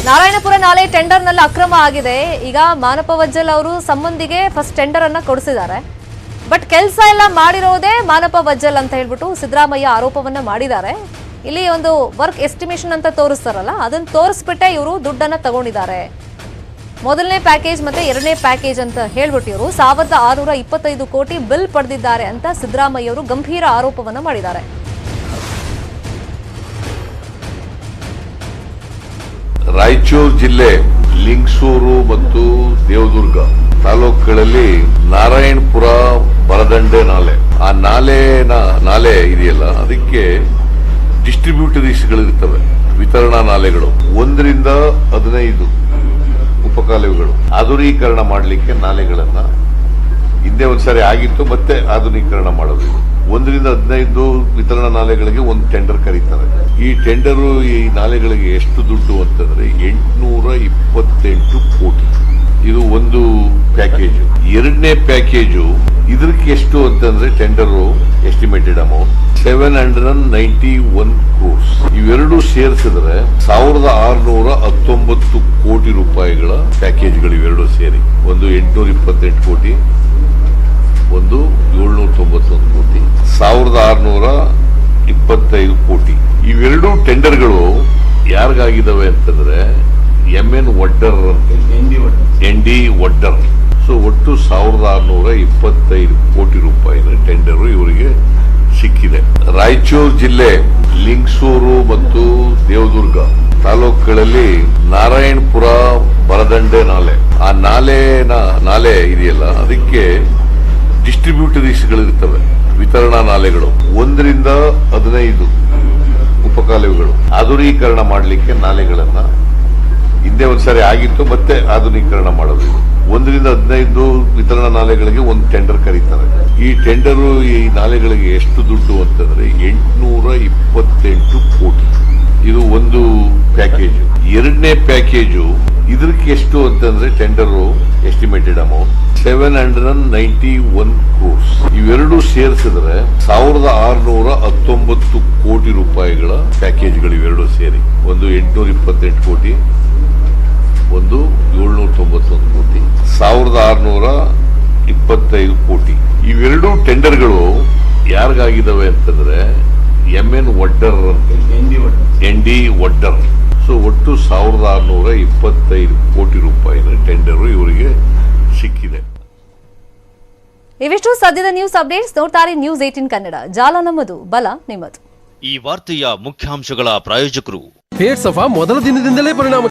ನಾರಾಯಣಪುರ ನಾಲೆ ಟೆಂಡರ್ನಲ್ಲಿ ಅಕ್ರಮ ಆಗಿದೆ. ಈಗ ಮಾನಪ್ಪ ವಜ್ಜಲ್ ಅವರು ಸಂಬಂಧಿಗೆ ಫಸ್ಟ್ ಟೆಂಡರ್ ಅನ್ನ ಕೊಡಿಸಿದ್ದಾರೆ. ಬಟ್ ಕೆಲಸ ಎಲ್ಲ ಮಾಡಿರೋದೇ ಮಾನಪ್ಪ ವಜ್ಜಲ್ ಅಂತ ಹೇಳ್ಬಿಟ್ಟು ಸಿದ್ದರಾಮಯ್ಯ ಆರೋಪವನ್ನ ಮಾಡಿದ್ದಾರೆ. ಇಲ್ಲಿ ಒಂದು ವರ್ಕ್ ಎಸ್ಟಿಮೇಷನ್ ಅಂತ ತೋರಿಸ್ತಾರಲ್ಲ, ಅದನ್ನ ತೋರಿಸ್ಬಿಟ್ಟೆ ಇವರು ದುಡ್ಡನ್ನ ತಗೊಂಡಿದ್ದಾರೆ. ಮೊದಲನೇ ಪ್ಯಾಕೇಜ್ ಮತ್ತೆ ಎರಡನೇ ಪ್ಯಾಕೇಜ್ ಅಂತ ಹೇಳ್ಬಿಟ್ಟು ಇವರು 1625 ಕೋಟಿ ಬಿಲ್ ಪಡೆದಿದ್ದಾರೆ ಅಂತ ಸಿದ್ದರಾಮಯ್ಯ ಅವರು ಗಂಭೀರ ಆರೋಪವನ್ನ ಮಾಡಿದ್ದಾರೆ. ರಾಯಚೂರು ಜಿಲ್ಲೆ ಲಿಂಗಸೂರು ಮತ್ತು ದೇವದುರ್ಗ ತಾಲೂಕುಗಳಲ್ಲಿ ನಾರಾಯಣಪುರ ಬರದಂಡೆ ನಾಲೆ, ಆ ನಾಲೆ ಇದೆಯಲ್ಲ, ಅದಕ್ಕೆ ಡಿಸ್ಟ್ರಿಬ್ಯೂಟರೀಸ್ಗಳಿರ್ತವೆ, ವಿತರಣಾ ನಾಲೆಗಳು, 1 ರಿಂದ 15 ಉಪಕಾಲುವೆಗಳು. ಆಧುನೀಕರಣ ಮಾಡಲಿಕ್ಕೆ ನಾಲೆಗಳನ್ನ ಹಿಂದೆ ಒಂದ್ಸರಿ ಆಗಿತ್ತು, ಮತ್ತೆ ಆಧುನೀಕರಣ ಮಾಡೋದು. 1 ರಿಂದ 15 ವಿತರಣಾ ನಾಲೆಗಳಿಗೆ ಒಂದು ಟೆಂಡರ್ ಕರೀತಾರೆ. ಈ ಟೆಂಡರು ಈ ನಾಲೆಗಳಿಗೆ ಎಷ್ಟು ದುಡ್ಡು ಅಂತಂದ್ರೆ 828 ಕೋಟಿ. ಇದು ಒಂದು ಪ್ಯಾಕೇಜು. ಎರಡನೇ ಪ್ಯಾಕೇಜು ಇದಕ್ಕೆ ಎಷ್ಟು ಅಂತಂದ್ರೆ ಟೆಂಡರು ಎಸ್ಟಿಮೇಟೆಡ್ ಅಮೌಂಟ್ 791 ಕ್ರೋರ್ಸ್. ಇವೆರಡು ಸೇರಿಸಿದ್ರೆ 1619 ಕೋಟಿ ರೂಪಾಯಿಗಳ ಪ್ಯಾಕೇಜ್ಗಳು ಇವೆರಡು ಸೇರಿ. ಒಂದು 828 ಕೋಟಿ, ಒಂದು 791 ಕೋಟಿ, 1625 ಕೋಟಿ. ಇವೆರಡು ಟೆಂಡರ್ಗಳು ಯಾರಿಗಾಗಿದ್ದಾವೆ ಅಂತಂದ್ರೆ MN Vaddar, ND Vaddar. So ಒಟ್ಟು 1625 ಕೋಟಿ ರೂಪಾಯಿನ ಟೆಂಡರು ಇವರಿಗೆ ಸಿಕ್ಕಿದೆ. ರಾಯಚೂರು ಜಿಲ್ಲೆ ಲಿಂಗಸೂರು ಮತ್ತು ದೇವದುರ್ಗ ತಾಲೂಕುಗಳಲ್ಲಿ ನಾರಾಯಣಪುರ ಬರದಂಡೆ ನಾಲೆ, ಆ ನಾಲೆ ಇದೆಯಲ್ಲ, ಅದಕ್ಕೆ ಡಿಸ್ಟ್ರಿಬ್ಯೂಟರೀಸ್ಗಳಿರ್ತವೆ, ವಿತರಣಾ ನಾಲೆಗಳು, 1 ರಿಂದ 15 ಉಪಕಾಲುವೆಗಳು. ಆಧುನೀಕರಣ ಮಾಡಲಿಕ್ಕೆ ನಾಲೆಗಳನ್ನ ಹಿಂದೆ ಒಂದ್ಸರಿ ಆಗಿತ್ತು, ಮತ್ತೆ ಆಧುನೀಕರಣ ಮಾಡೋದು. 1 ರಿಂದ 15 ವಿತರಣಾ ನಾಲೆಗಳಿಗೆ ಒಂದು ಟೆಂಡರ್ ಕರೀತಾರೆ. ಈ ಟೆಂಡರು ಈ ನಾಲೆಗಳಿಗೆ ಎಷ್ಟು ದುಡ್ಡು ಅಂತಂದ್ರೆ 828 ಕೋಟಿ. ಇದು ಒಂದು ಪ್ಯಾಕೇಜ್. ಎರಡನೇ ಪ್ಯಾಕೇಜು ಇದಕ್ಕೆ ಎಷ್ಟು ಅಂತಂದ್ರೆ ಟೆಂಡರ್ ಎಸ್ಟಿಮೇಟೆಡ್ ಅಮೌಂಟ್ 791 crores. ಇವೆರಡು ಸೇರಿಸಿದ್ರೆ 1619 ಕೋಟಿ ರೂಪಾಯಿಗಳ ಪ್ಯಾಕೇಜ್ಗಳು ಇವೆರಡು ಸೇರಿ. ಒಂದು 828 ಕೋಟಿ, ಒಂದು 791 ಕೋಟಿ, 1625 ಕೋಟಿ. ಇವೆರಡು ಟೆಂಡರ್ಗಳು ಯಾರಿಗಾಗಿದ್ದಾವೆ ಅಂತಂದ್ರೆ MN Vaddar, ND Vaddar. So ಒಟ್ಟು 1625 ಕೋಟಿ ರೂಪಾಯಿನ ಟೆಂಡರ್ ಇವರಿಗೆ ಸಿಕ್ಕಿದೆ. ಇವಿಷ್ಟು ಸದ್ಯದ ನ್ಯೂಸ್ ಅಪ್ಡೇಟ್ಸ್. ನೋಡ್ತಾರೆ ನ್ಯೂಸ್ 18 ಕನ್ನಡ. ಜಾಲ ನಮ್ಮದು, ಬಲ ನಿಮ್ಮದು. ಈ ವಾರ್ತೆಯ ಮುಖ್ಯಾಂಶಗಳ ಪ್ರಾಯೋಜಕರು ಹೇರ್ ಸಫಾ ಮೊದಲ ದಿನದಿಂದಲೇ ಪರಿಣಾಮ